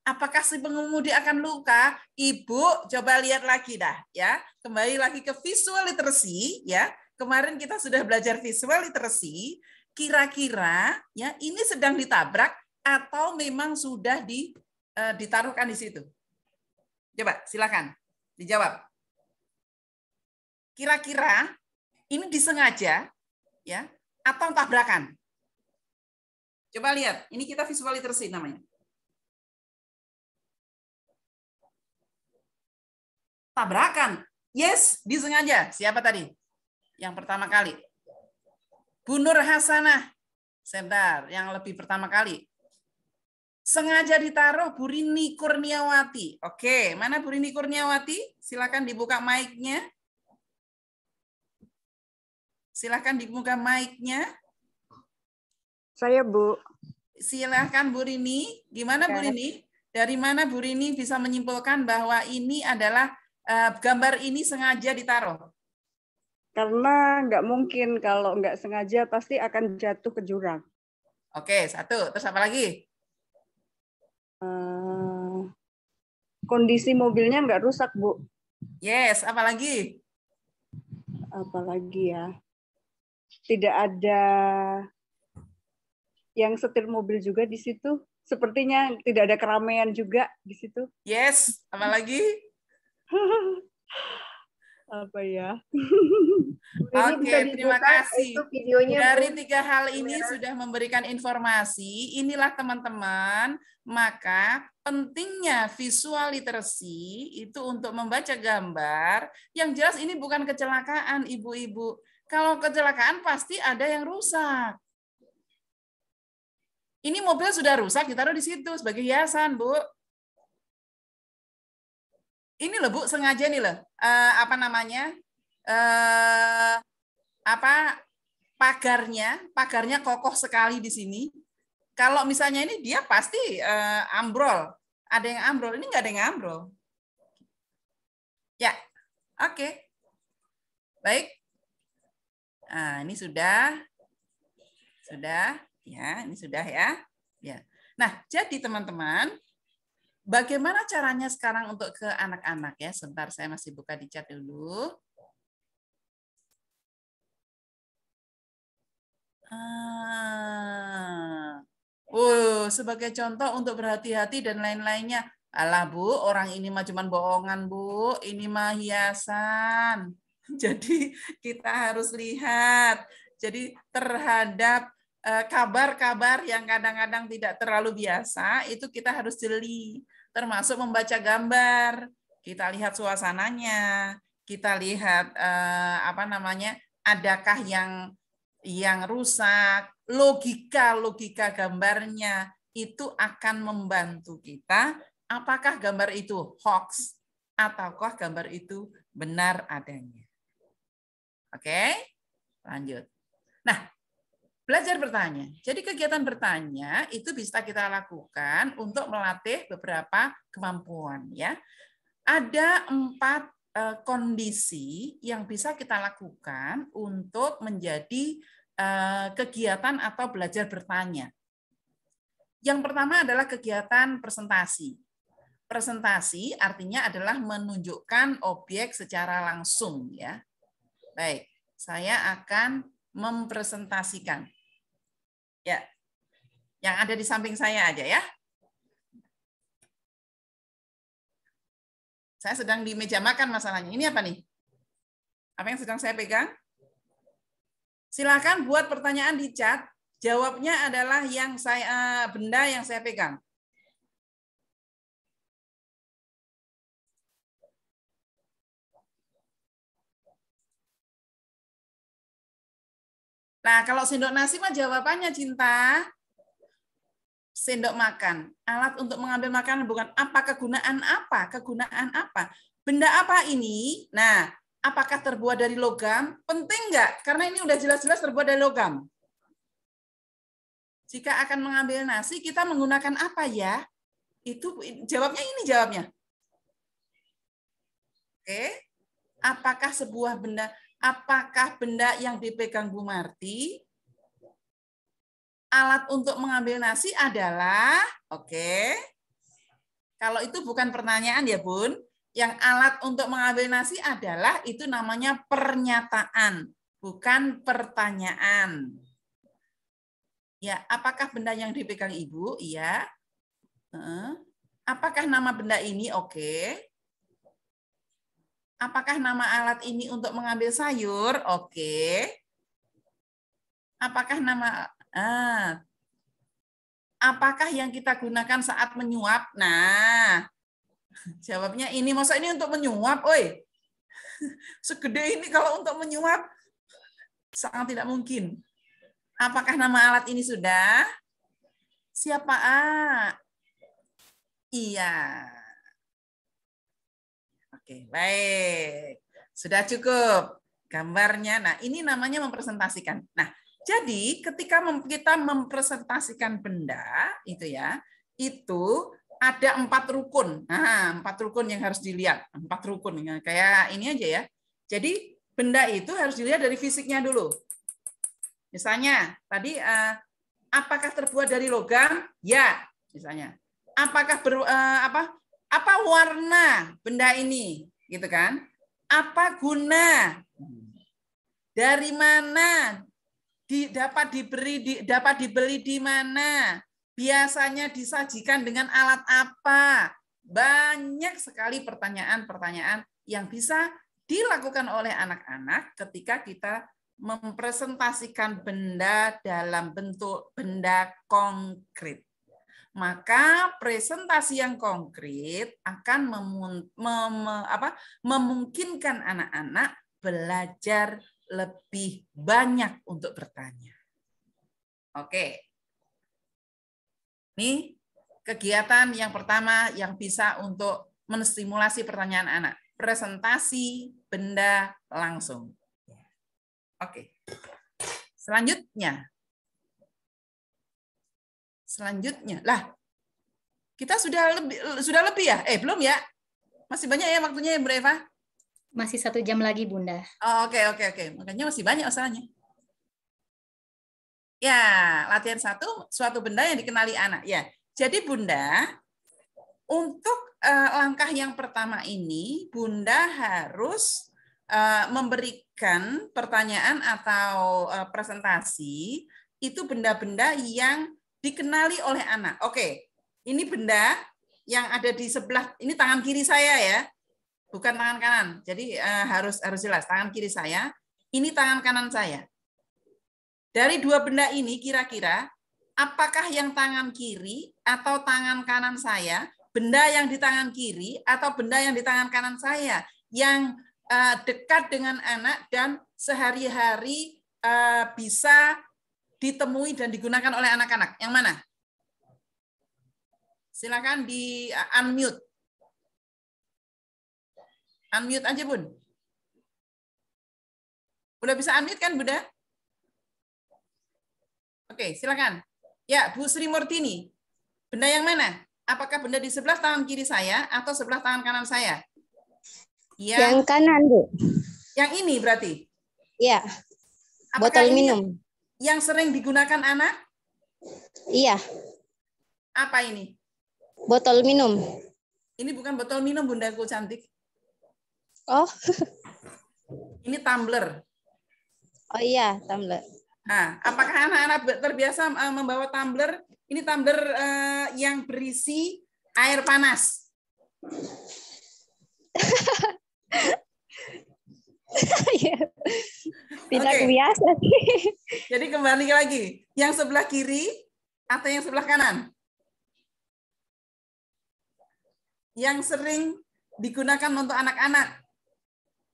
Apakah si pengemudi akan luka? Ibu coba lihat lagi dah ya. Kembali lagi ke visual literacy ya. Kemarin kita sudah belajar visual literacy. Kira-kira ya ini sedang ditabrak atau memang sudah ditaruhkan di situ? Coba silakan dijawab. Kira-kira ini disengaja ya atau tabrakan? Coba lihat, ini kita visual literacy namanya. Tabrakan. Yes, disengaja. Siapa tadi? Yang pertama kali. Bu Nur Hasanah. Sebentar, yang lebih pertama kali. Sengaja ditaruh Bu Rini Kurniawati. Oke, mana Bu Rini Kurniawati? Silakan dibuka mic-nya. Silakan dibuka mic-nya. Saya, Bu. Silakan Bu Rini. Gimana Bu Rini? Dari mana Bu Rini bisa menyimpulkan bahwa ini adalah gambar ini sengaja ditaruh? Karena nggak mungkin kalau nggak sengaja pasti akan jatuh ke jurang. Oke, satu. Terus apa lagi? Kondisi mobilnya nggak rusak, Bu. Yes, apa lagi? Apalagi ya? Tidak ada yang setir mobil juga di situ. Sepertinya tidak ada keramaian juga di situ. Yes, apa lagi? Apa ya? Oke, terima kasih. Videonya, dari 3 hal ini sudah memberikan informasi. Inilah teman-teman, maka pentingnya visual literacy itu untuk membaca gambar. Yang jelas ini bukan kecelakaan, ibu-ibu. Kalau kecelakaan pasti ada yang rusak. Ini mobil sudah rusak, ditaruh di situ sebagai hiasan, Bu. Ini loh, Bu, sengaja nih loh. Pagarnya kokoh sekali di sini. Kalau misalnya ini dia pasti ambrol. Ada yang ambrol, ini nggak ada yang ambrol. Ya, oke. Baik. Nah, ini sudah. Sudah? Ya, ini sudah ya. Ya. Nah, jadi teman-teman, bagaimana caranya sekarang untuk ke anak-anak ya? Sebentar, saya masih buka di chat dulu. Sebagai contoh untuk berhati-hati dan lain-lainnya. Alah Bu, orang ini mah cuma bohongan Bu, ini mah hiasan. Jadi kita harus lihat. Jadi terhadap kabar-kabar yang kadang-kadang tidak terlalu biasa, itu kita harus jeli. Termasuk membaca gambar. Kita lihat suasananya, kita lihat adakah yang rusak, logika gambarnya itu akan membantu kita apakah gambar itu hoax ataukah gambar itu benar adanya. Oke, lanjut. Nah, belajar bertanya. Jadi kegiatan bertanya itu bisa kita lakukan untuk melatih beberapa kemampuan ya. Ada 4 kondisi yang bisa kita lakukan untuk menjadi kegiatan atau belajar bertanya. Yang pertama adalah kegiatan presentasi. Presentasi artinya adalah menunjukkan objek secara langsung ya. Baik, saya akan mempresentasikan. Ya. Yang ada di samping saya aja ya. Saya sedang di meja makan masalahnya. Ini apa nih? Apa yang sedang saya pegang? Silakan buat pertanyaan di chat. Jawabnya adalah benda yang saya pegang. Nah, kalau sendok nasi mah jawabannya Cinta. Sendok makan. Alat untuk mengambil makanan bukan apa, kegunaan apa? Kegunaan apa? Benda apa ini? Nah, apakah terbuat dari logam? Penting nggak? Karena ini udah jelas-jelas terbuat dari logam. Jika akan mengambil nasi, kita menggunakan apa ya? Itu jawabnya ini jawabnya. Oke. Apakah sebuah benda, apakah benda yang dipegang Bu Marti? Alat untuk mengambil nasi adalah, oke. Kalau itu bukan pertanyaan ya Bun. Yang alat untuk mengambil nasi adalah itu namanya pernyataan, bukan pertanyaan. Ya, apakah benda yang dipegang Ibu? Iya. Apakah nama benda ini? Oke. Apakah nama alat ini untuk mengambil sayur? Oke. Apakah apakah yang kita gunakan saat menyuap? Nah, jawabnya ini. Masa ini untuk menyuap? Oi. Segede ini kalau untuk menyuap sangat tidak mungkin. Apakah nama alat ini sudah? Siapa? Iya. Oke, baik. Sudah cukup gambarnya. Nah, ini namanya mempresentasikan. Nah, jadi ketika kita mempresentasikan benda, itu ya, itu ada 4 rukun. Nah, 4 rukun yang harus dilihat. 4 rukun. Kayak ini aja ya. Jadi benda itu harus dilihat dari fisiknya dulu. Misalnya, tadi apakah terbuat dari logam? Ya, misalnya. Apakah apa warna benda ini? Gitu kan? Apa guna? Dari mana? Dapat dibeli di mana? Biasanya disajikan dengan alat apa? Banyak sekali pertanyaan-pertanyaan yang bisa dilakukan oleh anak-anak ketika kita mempresentasikan benda dalam bentuk benda konkret. Maka presentasi yang konkret akan memungkinkan anak-anak belajar lebih banyak untuk bertanya. Oke. Ini kegiatan yang pertama yang bisa untuk menstimulasi pertanyaan anak. Presentasi benda langsung. Oke. Selanjutnya. Lah, kita sudah lebih ya? Belum ya? Masih banyak ya waktunya ya, Bu Eva? Masih 1 jam lagi, Bunda. Oh, oke. Makanya masih banyak masalahnya. Ya, latihan 1, suatu benda yang dikenali anak. Ya, jadi Bunda, untuk langkah yang pertama ini, Bunda harus memberikan pertanyaan atau presentasi itu benda-benda yang dikenali oleh anak. Oke, ini benda yang ada di sebelah, ini tangan kiri saya ya, bukan tangan kanan. Jadi harus jelas, tangan kiri saya, ini tangan kanan saya. Dari dua benda ini kira-kira apakah yang tangan kiri atau tangan kanan saya, benda yang di tangan kiri atau benda yang di tangan kanan saya yang dekat dengan anak dan sehari-hari bisa ditemui dan digunakan oleh anak-anak? Yang mana? Silakan di unmute. Unmute aja, Bun. Udah bisa unmute kan, Bunda? Oke, silakan. Ya, Bu Sri Murtini. Benda yang mana? Apakah benda di sebelah tangan kiri saya atau sebelah tangan kanan saya? Yang kanan, Bu. Yang ini berarti? Iya. Apakah Botol minum. Yang sering digunakan anak? Iya. Apa ini? Botol minum. Ini bukan botol minum, Bundaku cantik. Oh. Ini tumbler. Oh iya, tumbler. Nah, apakah anak-anak terbiasa membawa tumbler? Ini tumbler yang berisi air panas. Tidak biasa sih. Jadi kembali lagi, yang sebelah kiri atau yang sebelah kanan? Yang sering digunakan untuk anak-anak,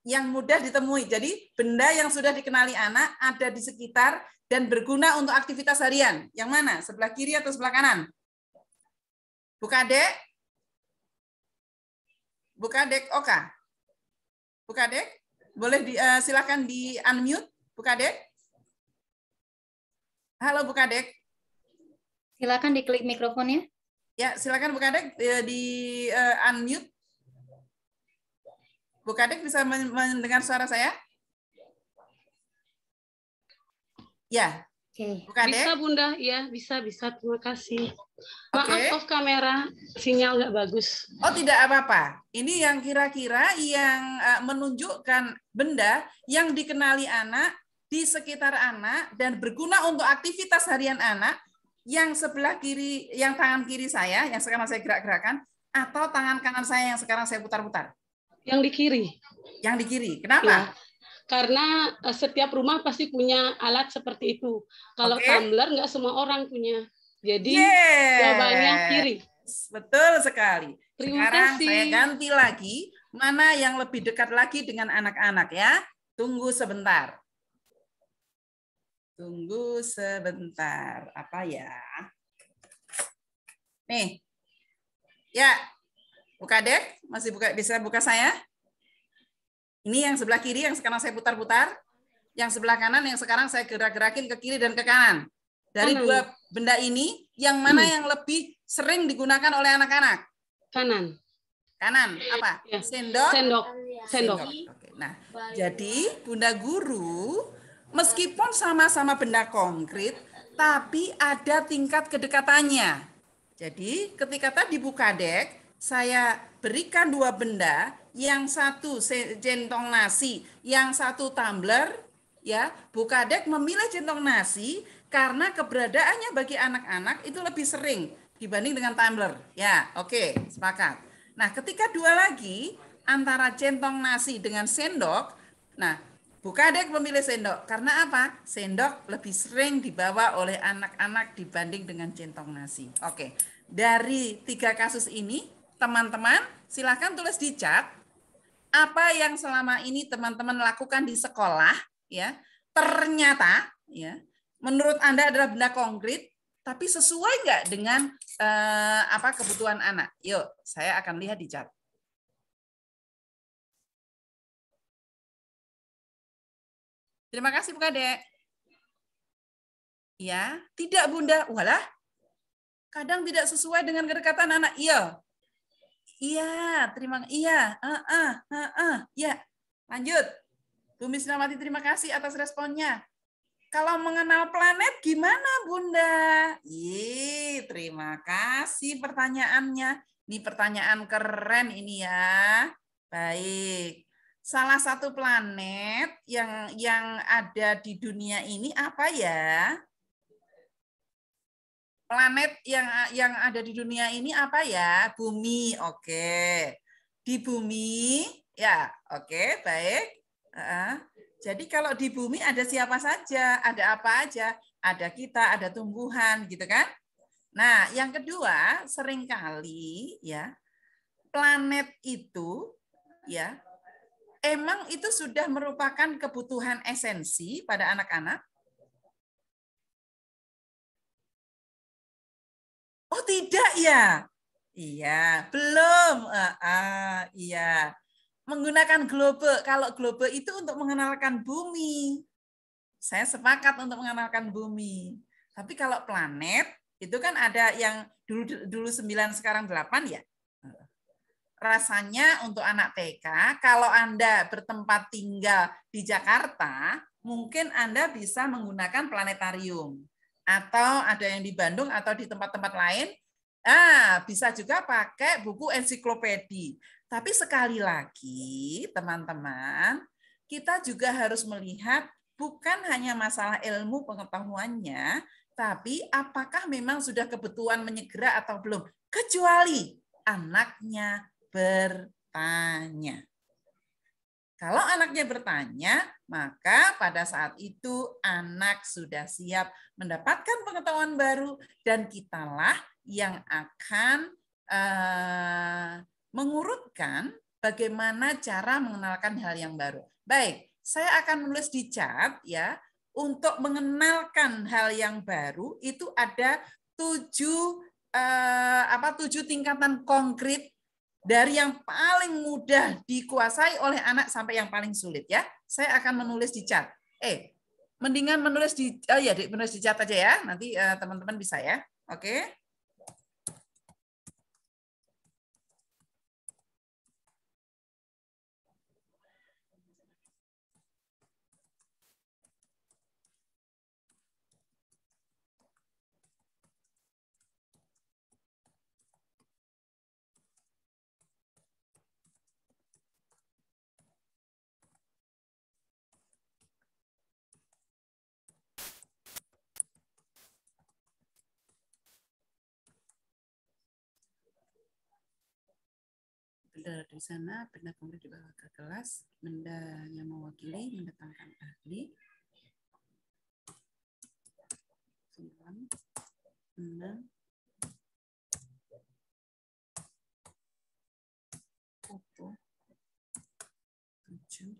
yang mudah ditemui. Jadi benda yang sudah dikenali anak ada di sekitar dan berguna untuk aktivitas harian. Yang mana? Sebelah kiri atau sebelah kanan? Bu Kadek? Bu Kadek Oka? Bu Kadek? Boleh silakan di unmute, Bu Kadek? Halo Bu Kadek. Silakan diklik mikrofonnya. Ya, silakan Bu Kadek di unmute. Bu Kadek bisa mendengar suara saya? Ya. Oke. Bu Kadek? Bisa Bunda, ya bisa. Terima kasih. Maaf off kamera, sinyal nggak bagus. Oh tidak apa-apa. Ini yang kira-kira yang menunjukkan benda yang dikenali anak, di sekitar anak, dan berguna untuk aktivitas harian anak, yang sebelah kiri, yang tangan kiri saya, yang sekarang saya gerak-gerakan, atau tangan kanan saya yang sekarang saya putar-putar. Yang di kiri. Yang di kiri. Kenapa? Ya, karena setiap rumah pasti punya alat seperti itu. Kalau tumbler nggak semua orang punya. Jadi jawabannya kiri. Betul sekali. Terima Sekarang kasih. saya ganti lagi. Mana yang lebih dekat lagi dengan anak-anak ya? Tunggu sebentar. Tunggu sebentar. Apa ya? Nih. Ya. Bu Kadek, masih bisa buka saya? Ini yang sebelah kiri yang sekarang saya putar-putar. Yang sebelah kanan yang sekarang saya gerak-gerakin ke kiri dan ke kanan. Dari dua benda ini, yang mana yang lebih sering digunakan oleh anak-anak? Kanan. Kanan. Apa? Ya. Sendok? Sendok. Oke. Nah, jadi Bunda Guru, meskipun sama-sama benda konkret, tapi ada tingkat kedekatannya. Jadi ketika tadi Bu Kadek, saya berikan dua benda, yang satu centong nasi, yang satu tumbler, ya, Bu Kadek memilih centong nasi karena keberadaannya bagi anak-anak itu lebih sering dibanding dengan tumbler. Ya, oke, sepakat. Nah, ketika dua lagi antara centong nasi dengan sendok, nah, Bu Kadek memilih sendok karena apa? Sendok lebih sering dibawa oleh anak-anak dibanding dengan centong nasi. Oke, dari 3 kasus ini, teman-teman silakan tulis di chat apa yang selama ini teman-teman lakukan di sekolah, ya. Ternyata, ya, menurut Anda adalah benda konkret, tapi sesuai nggak dengan kebutuhan anak? Yuk, saya akan lihat di chat. Terima kasih Bu Kadek. Ya, tidak Bunda. Walah, kadang tidak sesuai dengan kedekatan anak. Iya. Iya, ya. Lanjut. Bu Misnawati, terima kasih atas responnya. Kalau mengenal planet gimana Bunda? Terima kasih pertanyaannya. Ini pertanyaan keren ini ya. Baik. Salah satu planet yang ada di dunia ini apa ya? Planet yang ada di dunia ini apa ya? Bumi. Oke. Di bumi ya. Oke, baik. Jadi kalau di bumi ada siapa saja, ada apa aja, ada kita, ada tumbuhan, gitu kan? Nah, yang kedua, seringkali ya planet itu ya emang itu sudah merupakan kebutuhan esensi pada anak-anak. Oh tidak ya? Iya, belum. Iya. Menggunakan globe. Kalau globe itu untuk mengenalkan bumi. Saya sepakat untuk mengenalkan bumi. Tapi kalau planet, itu kan ada yang dulu 9, sekarang 8 ya. Rasanya untuk anak TK, kalau Anda bertempat tinggal di Jakarta, mungkin Anda bisa menggunakan planetarium. Atau ada yang di Bandung atau di tempat-tempat lain, bisa juga pakai buku ensiklopedi. Tapi sekali lagi, teman-teman, kita juga harus melihat bukan hanya masalah ilmu pengetahuannya, tapi apakah memang sudah kebutuhan menyegera atau belum. Kecuali anaknya bertanya. Kalau anaknya bertanya, maka pada saat itu anak sudah siap mendapatkan pengetahuan baru dan kitalah yang akan mengurutkan bagaimana cara mengenalkan hal yang baru. Baik, saya akan menulis di chat ya. Untuk mengenalkan hal yang baru itu ada 7 tingkatan konkret dari yang paling mudah dikuasai oleh anak sampai yang paling sulit ya. Saya akan menulis di chat. Mendingan menulis menulis di chat aja ya. Nanti teman-teman bisa ya. Oke. Benda di sana, benda konkret dibawa ke kelas, benda yang mewakili mendatangkan ahli. 9, 6, foto, 7.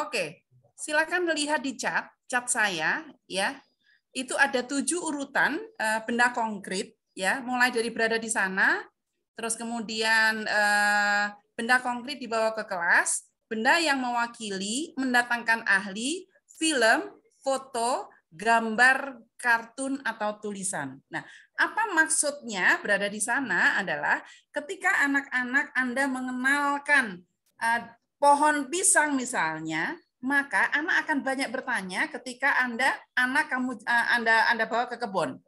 Oke, silakan melihat di chat saya ya. Itu ada 7 urutan benda konkret ya, mulai dari berada di sana, terus kemudian benda konkret dibawa ke kelas, benda yang mewakili, mendatangkan ahli, film, foto, gambar, kartun atau tulisan. Nah, apa maksudnya berada di sana adalah ketika anak-anak Anda mengenalkan pohon pisang misalnya, maka anak akan banyak bertanya ketika Anda bawa ke kebun.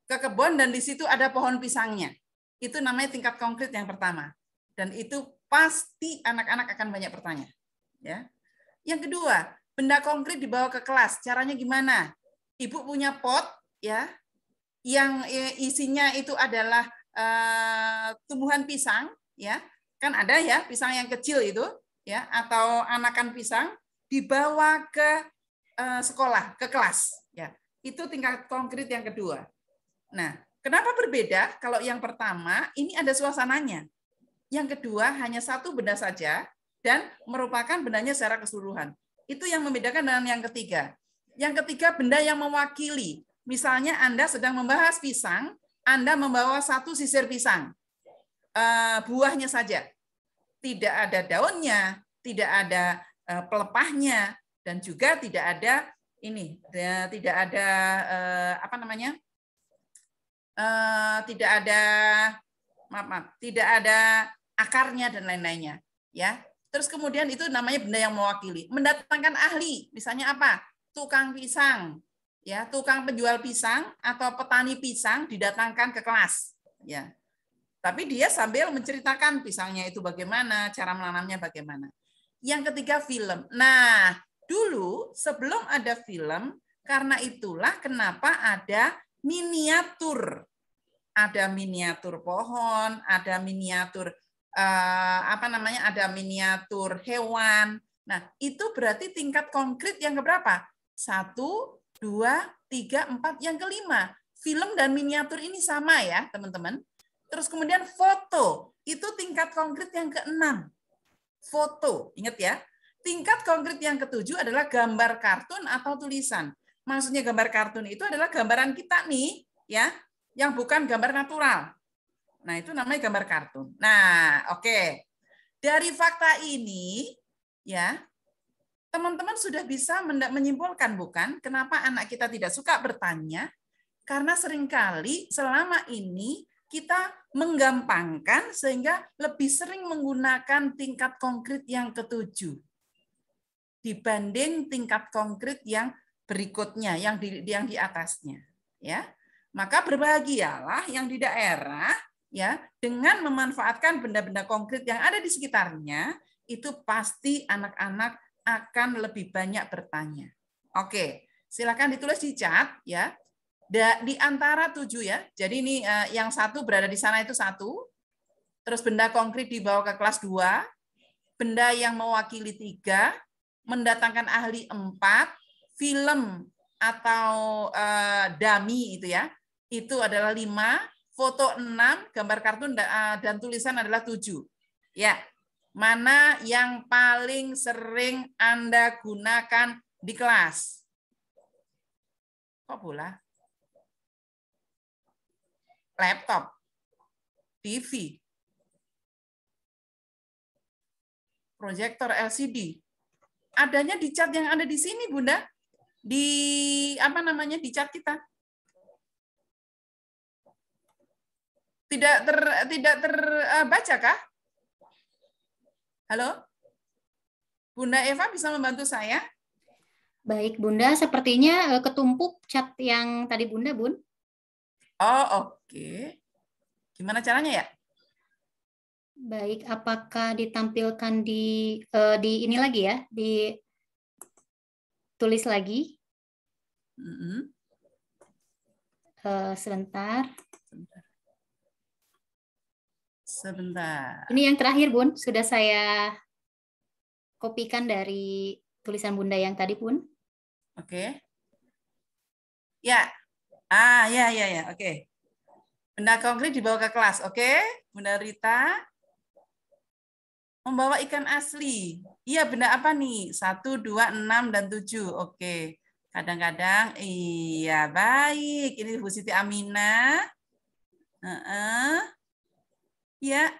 Ke kebun dan di situ ada pohon pisangnya. Itu namanya tingkat konkret yang pertama. Dan itu pasti anak-anak akan banyak bertanya. Ya. Yang kedua, benda konkret dibawa ke kelas. Caranya gimana? Ibu punya pot ya, yang isinya itu adalah tumbuhan pisang ya. Kan ada ya pisang yang kecil itu ya, atau anakan pisang dibawa ke sekolah, ke kelas ya. Itu tingkat konkret yang kedua. Nah, kenapa berbeda? Kalau yang pertama ini ada suasananya. Yang kedua hanya 1 benda saja dan merupakan bendanya secara keseluruhan. Itu yang membedakan dengan yang ketiga. Yang ketiga benda yang mewakili. Misalnya Anda sedang membahas pisang, Anda membawa 1 sisir pisang. Buahnya saja. Tidak ada daunnya, tidak ada pelepahnya, dan juga tidak ada tidak ada tidak ada akarnya dan lain-lainnya, ya. Terus kemudian itu namanya benda yang mewakili. Mendatangkan ahli, misalnya apa? Tukang pisang, ya, tukang penjual pisang atau petani pisang didatangkan ke kelas, ya. Tapi dia sambil menceritakan pisangnya itu bagaimana, cara menanamnya bagaimana. Yang ketiga film. Nah, dulu sebelum ada film, karena itulah kenapa ada miniatur. Ada miniatur pohon, ada miniatur ada miniatur hewan. Nah, itu berarti tingkat konkret yang keberapa? 1, 2, 3, 4, yang kelima. Film dan miniatur ini sama ya, teman-teman. Terus kemudian foto, itu tingkat konkret yang ke-6. Foto, ingat ya. Tingkat konkret yang ke-7 adalah gambar kartun atau tulisan. Maksudnya gambar kartun itu adalah gambaran kita nih, ya, yang bukan gambar natural. Nah, itu namanya gambar kartun. Nah, oke. Dari fakta ini, ya, teman-teman sudah bisa menyimpulkan, bukan? Kenapa anak kita tidak suka bertanya? Karena seringkali selama ini kita menggampangkan sehingga lebih sering menggunakan tingkat konkret yang ke-7 dibanding tingkat konkret yang berikutnya, yang di atasnya, ya. Maka berbahagialah yang di daerah, ya, dengan memanfaatkan benda-benda konkret yang ada di sekitarnya, itu pasti anak-anak akan lebih banyak bertanya. Oke, silakan ditulis di chat, ya. Di antara 7 ya. Jadi ini yang 1 berada di sana itu 1. Terus benda konkret dibawa ke kelas 2. Benda yang mewakili 3. Mendatangkan ahli 4. Film atau dummy itu ya. Itu adalah 5. Foto 6. Gambar kartun dan tulisan adalah 7. Ya. Mana yang paling sering Anda gunakan di kelas? Kok bola? Laptop, TV, proyektor LCD. Adanya di chat yang ada di sini, Bunda. Di di chat kita. Tidak terbaca kah? Halo? Bunda Eva bisa membantu saya? Baik, Bunda, sepertinya ketumpuk chat yang tadi Bunda, Bun. Oh, oke. Gimana caranya ya? Baik, apakah ditampilkan di ini lagi ya, ditulis lagi? Sebentar. Ini yang terakhir, Bun. Sudah saya kopikan dari tulisan Bunda yang tadi, Bun. Oke. Ya. Ya. Oke. Benda konkret dibawa ke kelas. Oke. Bunda Rita. Membawa ikan asli. Iya, benda apa nih? 1, 2, 6, dan 7. Oke. Kadang-kadang, iya, baik. Ini Bu Siti Aminah. Ya.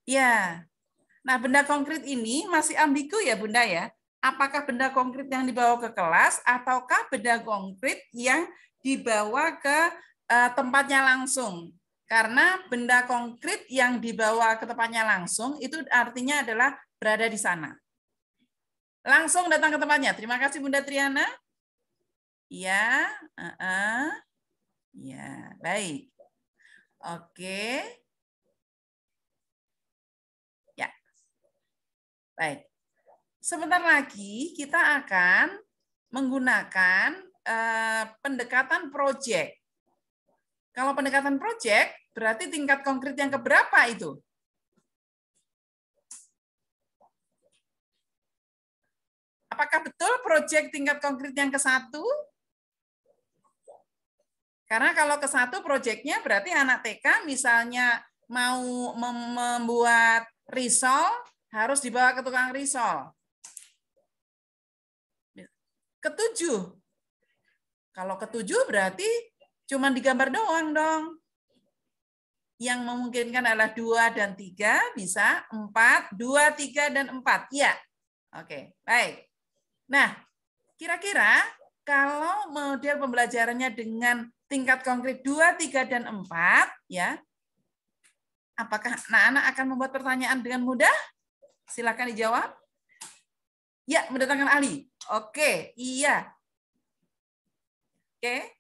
Ya. Nah, benda konkret ini masih ambigu ya, Bunda ya. Apakah benda konkret yang dibawa ke kelas ataukah benda konkret yang dibawa ke tempatnya langsung? Karena benda konkret yang dibawa ke tempatnya langsung itu artinya adalah berada di sana. Langsung datang ke tempatnya. Terima kasih Bunda Triana. Ya, ya, baik. Oke. Ya. Baik. Sebentar lagi kita akan menggunakan pendekatan proyek. Kalau pendekatan proyek, berarti tingkat konkret yang keberapa itu? Apakah betul proyek tingkat konkret yang ke-1? Karena kalau ke-1 proyeknya berarti anak TK misalnya mau membuat risol, harus dibawa ke tukang risol. Ke-7. Kalau ke-7 berarti cuma digambar doang dong. Yang memungkinkan adalah 2 dan 3, bisa 4, 2, 3, dan 4. Ya. Oke, baik. Nah, kira-kira kalau model pembelajarannya dengan tingkat konkret 2, 3, dan 4, ya, apakah anak-anak akan membuat pertanyaan dengan mudah? Silakan dijawab. Ya, mendatangkan ahli. Oke, iya. Oke.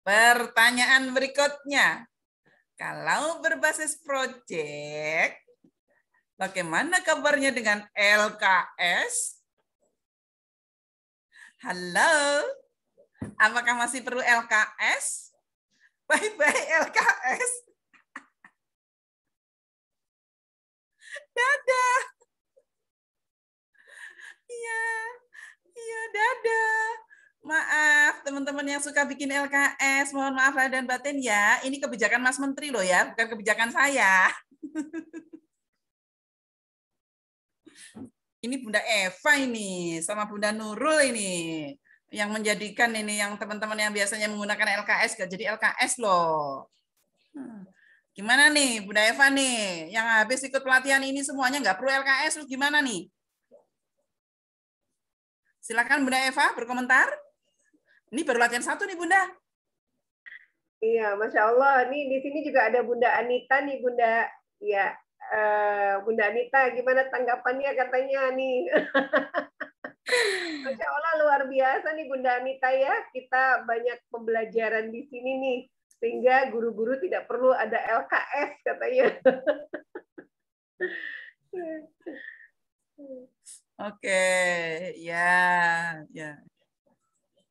Pertanyaan berikutnya. Kalau berbasis proyek, bagaimana kabarnya dengan LKS? Halo? Apakah masih perlu LKS? Bye-bye LKS. Dadah. Iya, iya, dadah. Maaf, teman-teman yang suka bikin LKS, mohon maaf lahir dan batin ya. Ini kebijakan Mas Menteri loh ya, bukan kebijakan saya. Ini Bunda Eva ini, sama Bunda Nurul ini. Yang menjadikan ini, yang teman-teman yang biasanya menggunakan LKS, gak jadi LKS loh. Gimana nih Bunda Eva nih, yang habis ikut pelatihan ini semuanya nggak perlu LKS, lu gimana nih? Silakan Bunda Eva berkomentar. Ini baru latihan 1 nih Bunda. Iya, Masya Allah. Nih di sini juga ada Bunda Anita nih Bunda. Ya, Bunda Anita, gimana tanggapannya katanya nih? Masya Allah luar biasa nih Bunda Anita ya. Kita banyak pembelajaran di sini nih. Sehingga guru-guru tidak perlu ada LKS katanya. Oke, ya.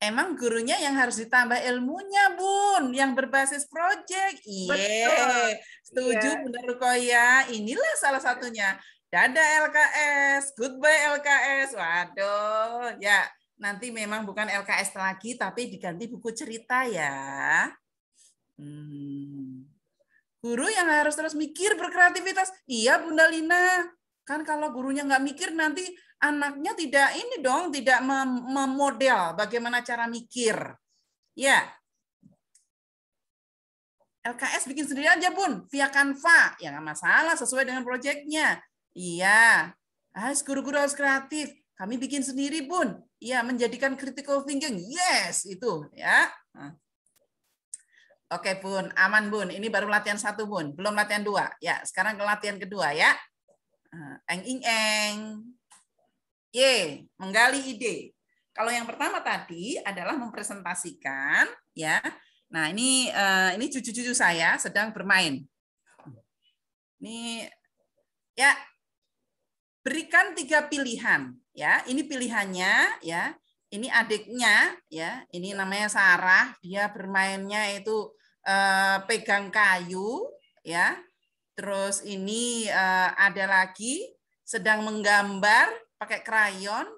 Emang gurunya yang harus ditambah ilmunya, Bun, yang berbasis proyek. Iya, setuju Bunda Rukoya. Inilah salah satunya. Dadah LKS, goodbye LKS. Waduh, ya nanti memang bukan LKS lagi, tapi diganti buku cerita ya. Guru yang harus terus mikir, berkreativitas. Iya, Bunda Lina. Kan kalau gurunya nggak mikir, nanti anaknya tidak ini dong, tidak memodel bagaimana cara mikir. Ya. LKS bikin sendiri aja, Bun, via Canva. Ya nggak masalah, sesuai dengan proyeknya. Iya. Guru-guru harus kreatif. Kami bikin sendiri, Bun. Iya, menjadikan critical thinking. Yes, itu ya. Oke, Bun. Aman, Bun. Ini baru latihan 1, Bun. Belum latihan 2. Ya, sekarang ke latihan kedua ya. Eng. Menggali ide. Kalau yang pertama tadi adalah mempresentasikan ya. Nah, ini cucu-cucu saya sedang bermain. Ini ya, berikan 3 pilihan ya. Ini pilihannya ya. Ini adiknya ya. Ini namanya Sarah, dia bermainnya itu pegang kayu ya. Terus ini ada lagi sedang menggambar pakai krayon,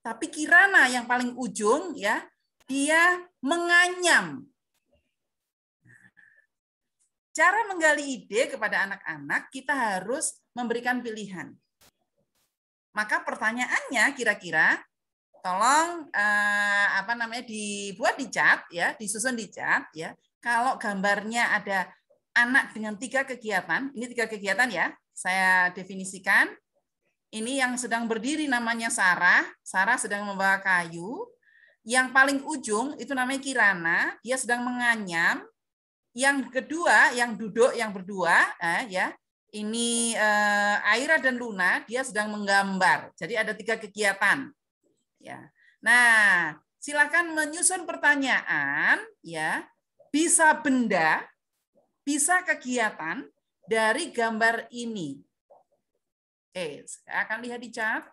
tapi Kirana yang paling ujung ya, dia menganyam. Cara menggali ide kepada anak-anak kita harus memberikan pilihan. Maka pertanyaannya kira-kira tolong dibuat di chat ya, disusun di chat ya. Kalau gambarnya ada anak dengan 3 kegiatan, ini 3 kegiatan ya, saya definisikan. Ini yang sedang berdiri namanya Sarah, Sarah sedang membawa kayu. Yang paling ujung itu namanya Kirana, dia sedang menganyam. Yang kedua, yang duduk, yang berdua, ya, ini Aira dan Luna, dia sedang menggambar. Jadi ada 3 kegiatan. Ya. Nah, silakan menyusun pertanyaan, ya. Bisa benda, bisa kegiatan dari gambar ini. Saya akan lihat di chat.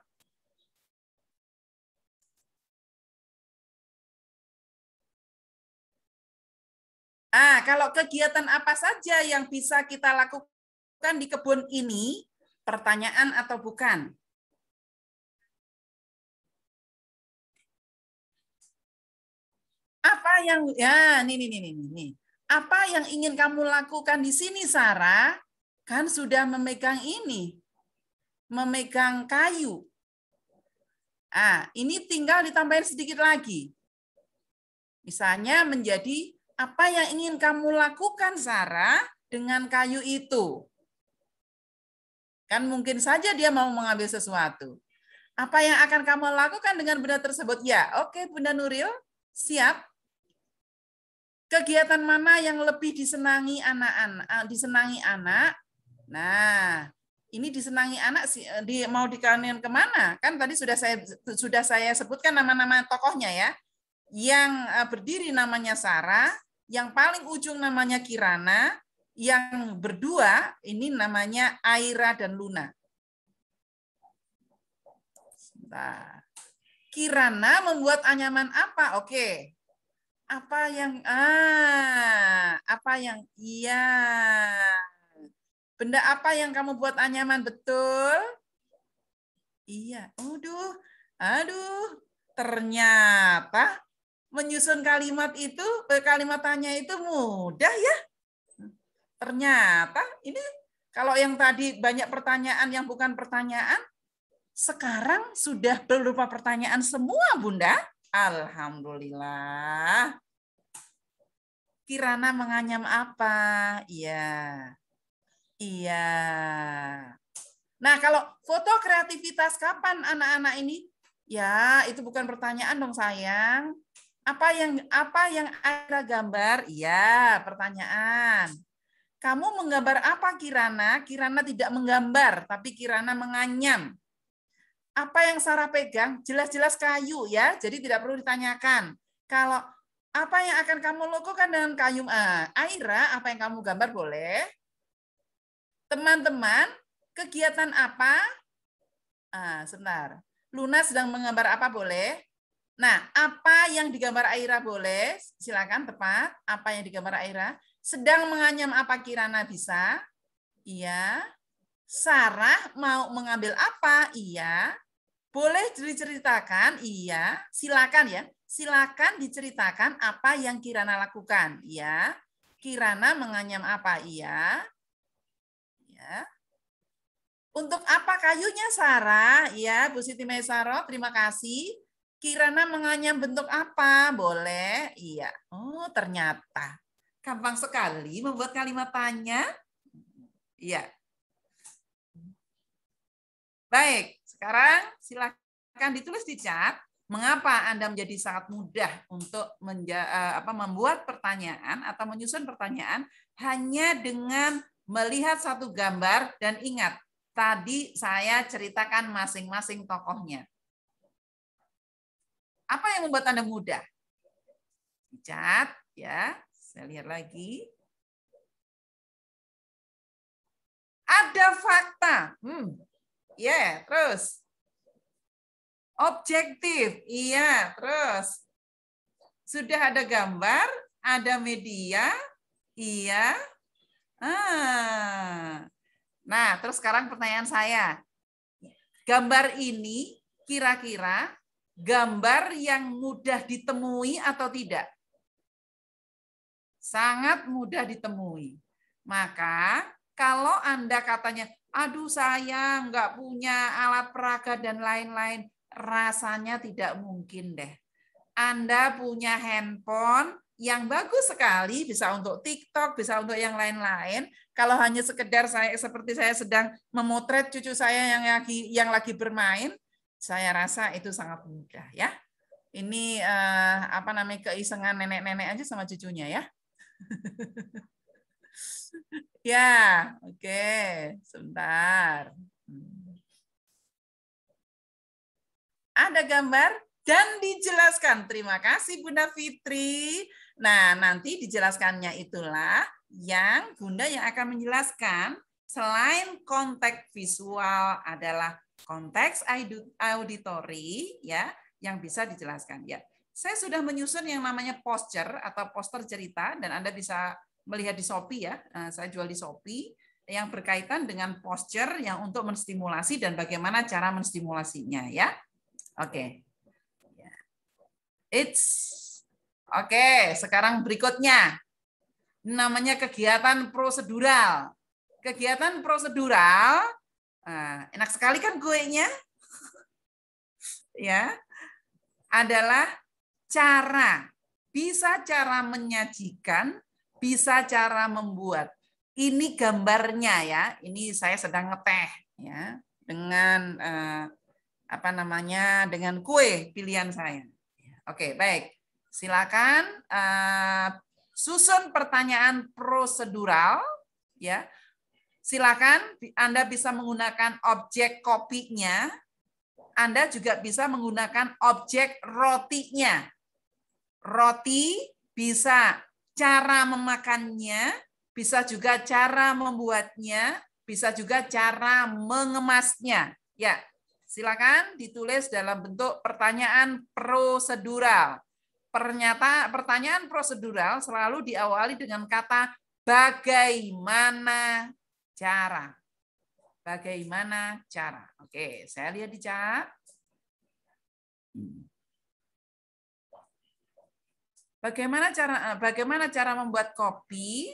Kalau kegiatan apa saja yang bisa kita lakukan di kebun ini, pertanyaan atau bukan? Apa yang nih. Apa yang ingin kamu lakukan di sini, Sarah? Kan sudah memegang ini. Memegang kayu. Ini tinggal ditambahin sedikit lagi. Misalnya menjadi apa yang ingin kamu lakukan, Sarah, dengan kayu itu? Kan mungkin saja dia mau mengambil sesuatu. Apa yang akan kamu lakukan dengan benda tersebut? Ya, oke, Bunda Nuril, siap. Kegiatan mana yang lebih disenangi anak? Nah, ini disenangi anak mau dikalian kemana? Kan tadi sudah saya sebutkan nama-nama tokohnya ya. Yang berdiri namanya Sarah, yang paling ujung namanya Kirana, yang berdua ini namanya Aira dan Luna. Nah, Kirana membuat anyaman apa? Oke. Iya. Benda apa yang kamu buat anyaman, betul? Iya. Aduh. Ternyata menyusun kalimat itu, kalimatannya itu mudah ya. Ternyata ini kalau yang tadi banyak pertanyaan yang bukan pertanyaan, sekarang sudah berupa pertanyaan semua, Bunda. Alhamdulillah. Kirana menganyam apa? Iya. Nah, kalau foto kreativitas kapan anak-anak ini? Ya, itu bukan pertanyaan dong, sayang. Apa yang Aira gambar? Iya, pertanyaan. Kamu menggambar apa, Kirana? Kirana tidak menggambar, tapi Kirana menganyam. Apa yang Sarah pegang? Jelas-jelas kayu ya, jadi tidak perlu ditanyakan. Kalau apa yang akan kamu lakukan dengan kayu? Aira, apa yang kamu gambar boleh? Teman-teman, kegiatan apa? Sebentar. Luna sedang menggambar apa boleh? Nah, apa yang digambar Aira boleh? Silakan tepat. Apa yang digambar Aira? Sedang menganyam apa Kirana bisa? Iya. Sarah mau mengambil apa? Iya. Boleh diceritakan? Iya. Silakan ya. Silakan diceritakan apa yang Kirana lakukan. Iya. Kirana menganyam apa? Iya. Ya. Untuk apa kayunya, Sarah? Ya, Bu Siti Maisaro, terima kasih. Kirana menganyam bentuk apa? Boleh? Iya. Oh, ternyata gampang sekali membuat kalimat tanya. Iya. Baik, sekarang silakan ditulis di chat. Mengapa Anda menjadi sangat mudah untuk membuat pertanyaan atau menyusun pertanyaan hanya dengan melihat satu gambar dan ingat, tadi saya ceritakan masing-masing tokohnya. Apa yang membuat Anda mudah? Cat, ya. Saya lihat lagi. Ada fakta. Terus. Objektif. Iya, terus. Sudah ada gambar, ada media. Iya. Nah, terus sekarang pertanyaan saya. Gambar ini kira-kira gambar yang mudah ditemui atau tidak? Sangat mudah ditemui. Maka kalau Anda katanya, aduh saya nggak punya alat peraga dan lain-lain, rasanya tidak mungkin deh. Anda punya handphone yang bagus sekali, bisa untuk TikTok, bisa untuk yang lain-lain. Kalau hanya sekedar seperti saya sedang memotret cucu saya yang lagi bermain, saya rasa itu sangat mudah ya. Ini keisengan nenek-nenek aja sama cucunya ya. Ya, oke. Sebentar. Ada gambar dan dijelaskan. Terima kasih Bunda Fitri. Nah, nanti dijelaskannya itulah yang Bunda yang akan menjelaskan. Selain konteks visual adalah konteks auditory ya, yang bisa dijelaskan ya. Saya sudah menyusun yang namanya poster atau poster cerita dan Anda bisa melihat di Shopee ya. Saya jual di Shopee yang berkaitan dengan poster yang untuk menstimulasi dan bagaimana cara menstimulasinya ya. Oke. Oke, sekarang berikutnya. Namanya kegiatan prosedural. Kegiatan prosedural, enak sekali kan kuenya? Ya. Adalah cara. Bisa cara menyajikan, bisa cara membuat. Ini gambarnya ya. Ini saya sedang ngeteh. ya, dengan apa namanya, dengan kue pilihan saya. Oke, baik. Silakan susun pertanyaan prosedural, ya. Silakan Anda bisa menggunakan objek kopinya. Anda juga bisa menggunakan objek rotinya. Roti bisa cara memakannya, bisa juga cara membuatnya, bisa juga cara mengemasnya. Ya, silakan ditulis dalam bentuk pertanyaan prosedural. Pertanyaan prosedural selalu diawali dengan kata bagaimana cara. Bagaimana cara. Oke, saya lihat di chat. Bagaimana cara membuat kopi?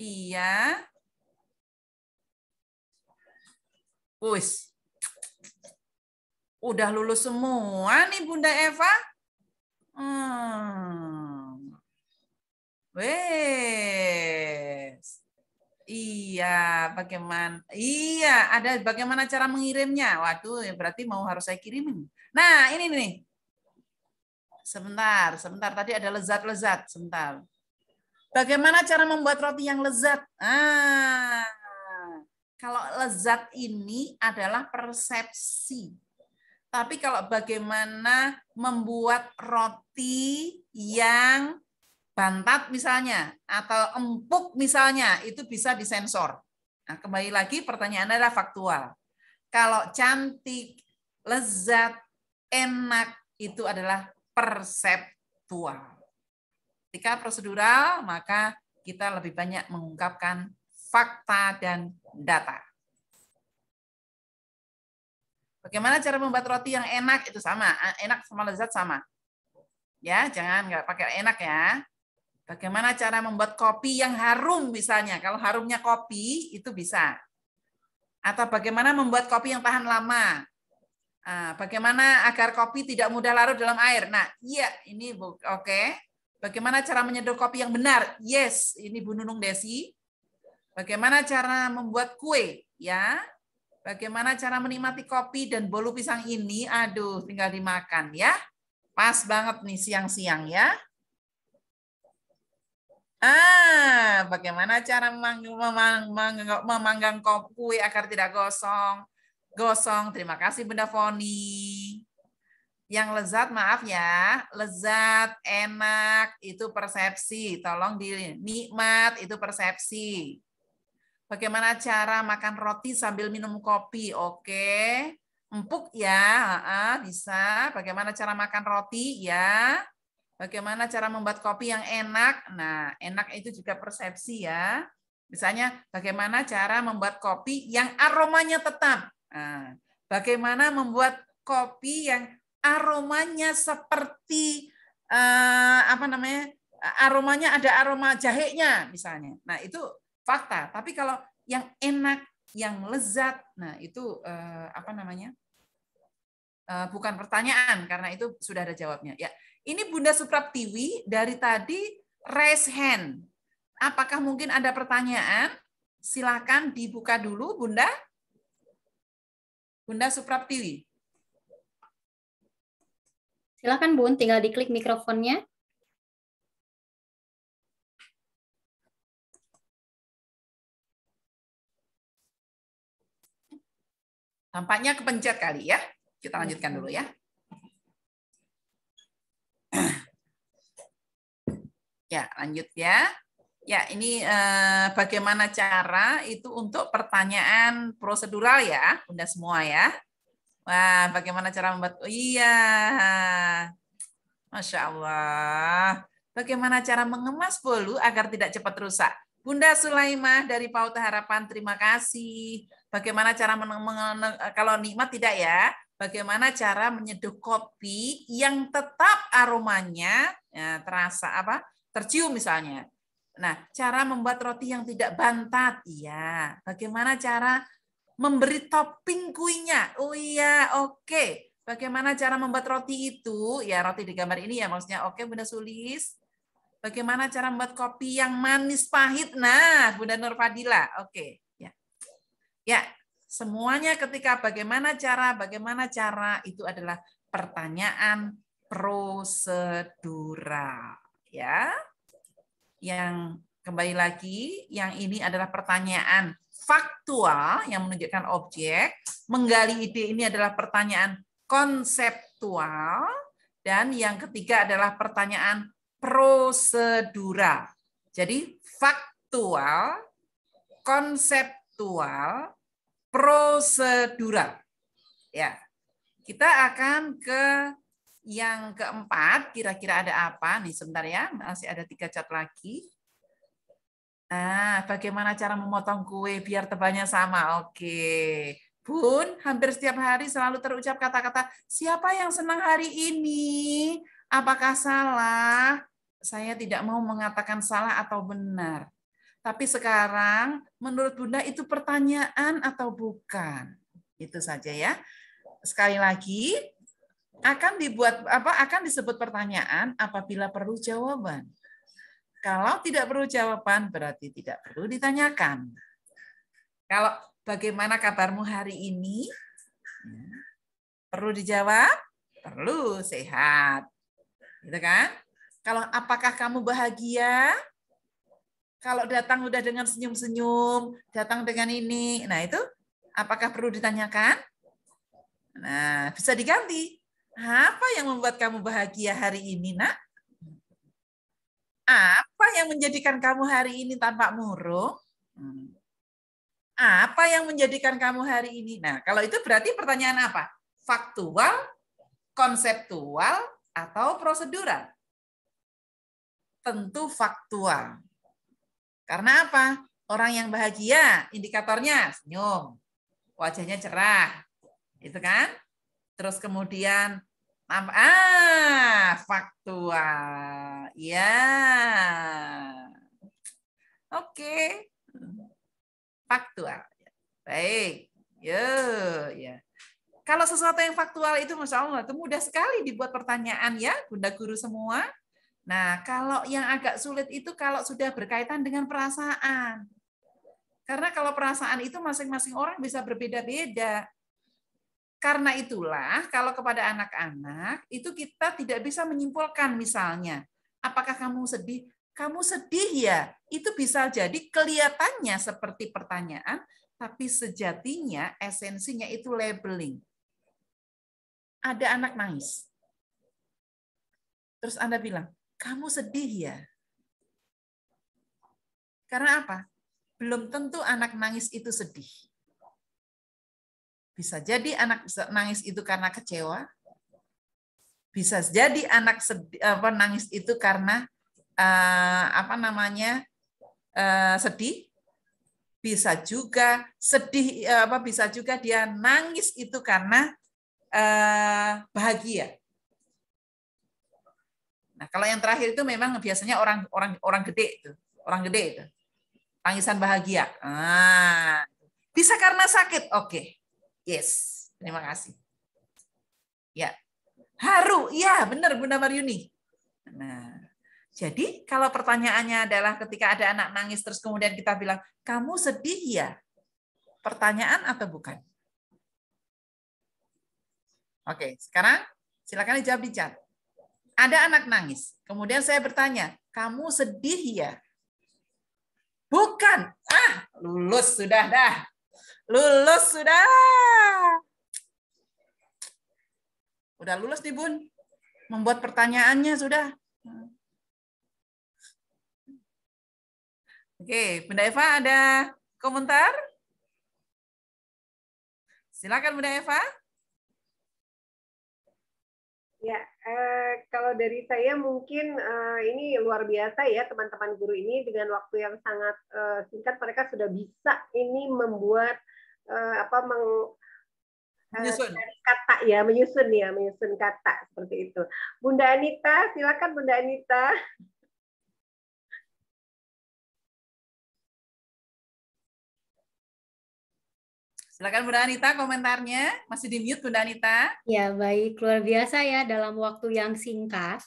Iya. Wis. Udah lulus semua nih Bunda Eva. Wes. Iya, bagaimana? Iya, ada bagaimana cara mengirimnya. Waduh, berarti mau harus saya kirimin. Nah, ini nih. Sebentar. Tadi ada lezat-lezat. Sebentar. Bagaimana cara membuat roti yang lezat? Kalau lezat ini adalah persepsi. Tapi kalau bagaimana membuat roti yang bantat misalnya, atau empuk misalnya, itu bisa disensor. Nah, kembali lagi pertanyaannya adalah faktual. Kalau cantik, lezat, enak, itu adalah perseptual. Ketika prosedural, maka kita lebih banyak mengungkapkan fakta dan data. Bagaimana cara membuat roti yang enak? Itu sama, enak sama lezat sama. Ya, jangan nggak pakai enak ya. Bagaimana cara membuat kopi yang harum misalnya? Kalau harumnya kopi itu bisa. Atau bagaimana membuat kopi yang tahan lama? Bagaimana agar kopi tidak mudah larut dalam air? Nah, iya, ini oke. Bagaimana cara menyeduh kopi yang benar? Yes, ini Bu Nunung Desi. Bagaimana cara membuat kue? Ya. Bagaimana cara menikmati kopi dan bolu pisang ini? Aduh, tinggal dimakan ya. Pas banget nih siang-siang ya. Bagaimana cara memanggang kue agar tidak gosong? Gosong. Terima kasih Bunda Foni. Yang lezat, maaf ya, lezat, enak, itu persepsi. Tolong dinikmat, itu persepsi. Bagaimana cara makan roti sambil minum kopi? Oke. Empuk ya, bisa. Bagaimana cara makan roti? Ya. Bagaimana cara membuat kopi yang enak? Nah, enak itu juga persepsi ya. Misalnya, bagaimana cara membuat kopi yang aromanya tetap? Nah, bagaimana membuat kopi yang aromanya seperti aromanya ada aroma jahenya misalnya. Nah, itu fakta. Tapi kalau yang enak, yang lezat, nah itu bukan pertanyaan karena itu sudah ada jawabnya. Ya, ini Bunda Supraptiwi dari tadi raise hand. Apakah mungkin ada pertanyaan? Silakan dibuka dulu, Bunda. Bunda Supraptiwi. Silakan Bun, tinggal diklik mikrofonnya. Tampaknya kepencet kali ya. Kita lanjutkan dulu ya. Ya, lanjut ya. Ya, ini bagaimana cara itu untuk pertanyaan prosedural ya, Bunda semua ya. Wah, bagaimana cara membuat? Oh, iya, Masya Allah. Bagaimana cara mengemas bolu agar tidak cepat rusak? Bunda Sulaimah dari PAUD Harapan, terima kasih. Bagaimana cara kalau nikmat tidak ya? Bagaimana cara menyeduh kopi yang tetap aromanya ya, tercium misalnya. Nah, cara membuat roti yang tidak bantat, iya. Bagaimana cara memberi topping kuenya? Oh iya, oke. Bagaimana cara membuat roti itu? Ya, roti di gambar ini ya maksudnya. Oke, Bunda Sulis. Bagaimana cara membuat kopi yang manis pahit? Nah, Bunda Nur Fadila. Oke, ya. Ya, semuanya ketika bagaimana cara itu adalah pertanyaan prosedural, ya. Yang kembali lagi, yang ini adalah pertanyaan faktual yang menunjukkan objek, menggali ide ini adalah pertanyaan konseptual, dan yang ketiga adalah pertanyaan prosedural. Jadi faktual, konseptual, prosedural. Ya. Kita akan ke yang keempat, kira-kira ada apa? Nih sebentar ya, masih ada 3 cat lagi. Bagaimana cara memotong kue biar tebalnya sama? Oke. Bun, hampir setiap hari selalu terucap kata-kata, siapa yang senang hari ini? Apakah salah? Saya tidak mau mengatakan salah atau benar. Tapi sekarang, menurut Bunda itu pertanyaan atau bukan? Itu saja ya. Sekali lagi, akan disebut pertanyaan apabila perlu jawaban. Kalau tidak perlu jawaban, berarti tidak perlu ditanyakan. Kalau bagaimana kabarmu hari ini? Perlu dijawab? Perlu, sehat. Gitu kan? Kalau apakah kamu bahagia? Kalau datang udah dengan senyum-senyum, datang dengan ini. Nah, itu apakah perlu ditanyakan? Nah, bisa diganti. Apa yang membuat kamu bahagia hari ini, Nak? Apa yang menjadikan kamu hari ini tanpa murung? Apa yang menjadikan kamu hari ini? Nah, kalau itu berarti pertanyaan apa? Faktual, konseptual, atau prosedural? Tentu faktual. Karena apa? Orang yang bahagia, indikatornya senyum, wajahnya cerah, itu kan? Terus kemudian faktual, ya, oke, faktual, baik, ya. Kalau sesuatu yang faktual itu, masya Allah, itu mudah sekali dibuat pertanyaan ya, Bunda Guru semua. Nah, kalau yang agak sulit itu kalau sudah berkaitan dengan perasaan. Karena kalau perasaan itu masing-masing orang bisa berbeda-beda. Karena itulah, kalau kepada anak-anak, itu kita tidak bisa menyimpulkan misalnya, apakah kamu sedih? Kamu sedih ya? Itu bisa jadi kelihatannya seperti pertanyaan, tapi sejatinya esensinya itu labeling. Ada anak nangis. Terus Anda bilang, kamu sedih ya? Karena apa? Belum tentu anak nangis itu sedih. Bisa jadi anak nangis itu karena kecewa. Bisa jadi anak nangis itu karena sedih. Bisa juga sedih, bisa juga dia nangis itu karena bahagia. Nah, kalau yang terakhir itu memang biasanya orang gede itu, tangisan bahagia. Bisa karena sakit, oke. Yes, terima kasih. Ya, haru, ya benar Bunda Maryuni. Nah, jadi kalau pertanyaannya adalah ketika ada anak nangis terus kemudian kita bilang, kamu sedih ya? Pertanyaan atau bukan? Oke, sekarang silakan dijawab di chat. Ada anak nangis, kemudian saya bertanya, kamu sedih ya? Bukan. Lulus sudah dah. Lulus sudah. Udah lulus nih Bun. Membuat pertanyaannya sudah. Oke, Bunda Eva ada komentar? Silakan Bunda Eva. Ya, kalau dari saya mungkin ini luar biasa ya teman-teman guru ini dengan waktu yang sangat singkat mereka sudah bisa ini membuat menyusun kata seperti itu. Bunda Anita, silakan Bunda Anita. Silakan Bunda Anita komentarnya. Masih di mute Bunda Anita. Ya, baik. Luar biasa ya dalam waktu yang singkat.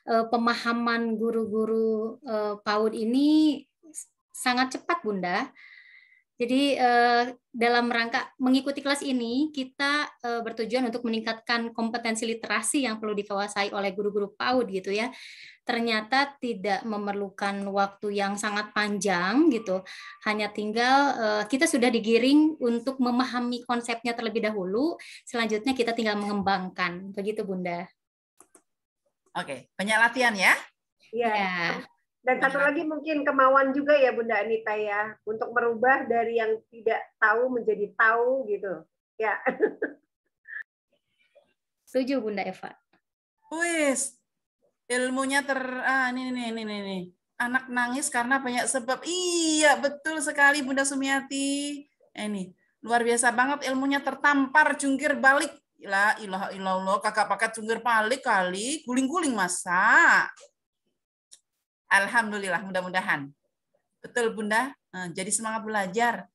Pemahaman guru-guru PAUD ini sangat cepat Bunda. Jadi dalam rangka mengikuti kelas ini, kita bertujuan untuk meningkatkan kompetensi literasi yang perlu dikuasai oleh guru-guru PAUD gitu ya. Ternyata tidak memerlukan waktu yang sangat panjang gitu. Hanya tinggal kita sudah digiring untuk memahami konsepnya terlebih dahulu, selanjutnya kita tinggal mengembangkan. Begitu Bunda. Oke, banyak latihan ya? Iya. Ya. Dan satu lagi mungkin kemauan juga ya Bunda Anita ya, untuk merubah dari yang tidak tahu menjadi tahu gitu. Ya. Setuju Bunda Eva. Wis, ilmunya nih. Anak nangis karena banyak sebab. Iya, betul sekali Bunda Sumiati. Ini luar biasa banget, ilmunya tertampar, jungkir balik. La ilaha illallah, kakak pakat jungkir balik kali, guling-guling masa. Alhamdulillah, mudah-mudahan. Betul, Bunda. Jadi semangat belajar.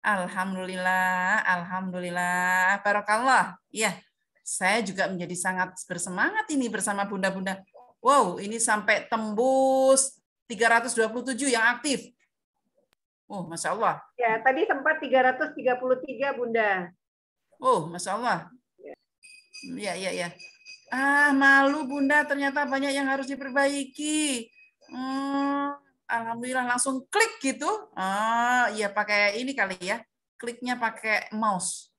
Alhamdulillah, alhamdulillah. Barakallah. Iya, saya juga menjadi sangat bersemangat ini bersama Bunda-Bunda. Wow, ini sampai tembus 327 yang aktif. Oh, Masya Allah. Ya, tadi sempat 333, Bunda. Oh, Masya Allah. Ya. Malu Bunda, ternyata banyak yang harus diperbaiki. Alhamdulillah langsung klik gitu. Iya pakai ini kali ya. Kliknya pakai mouse.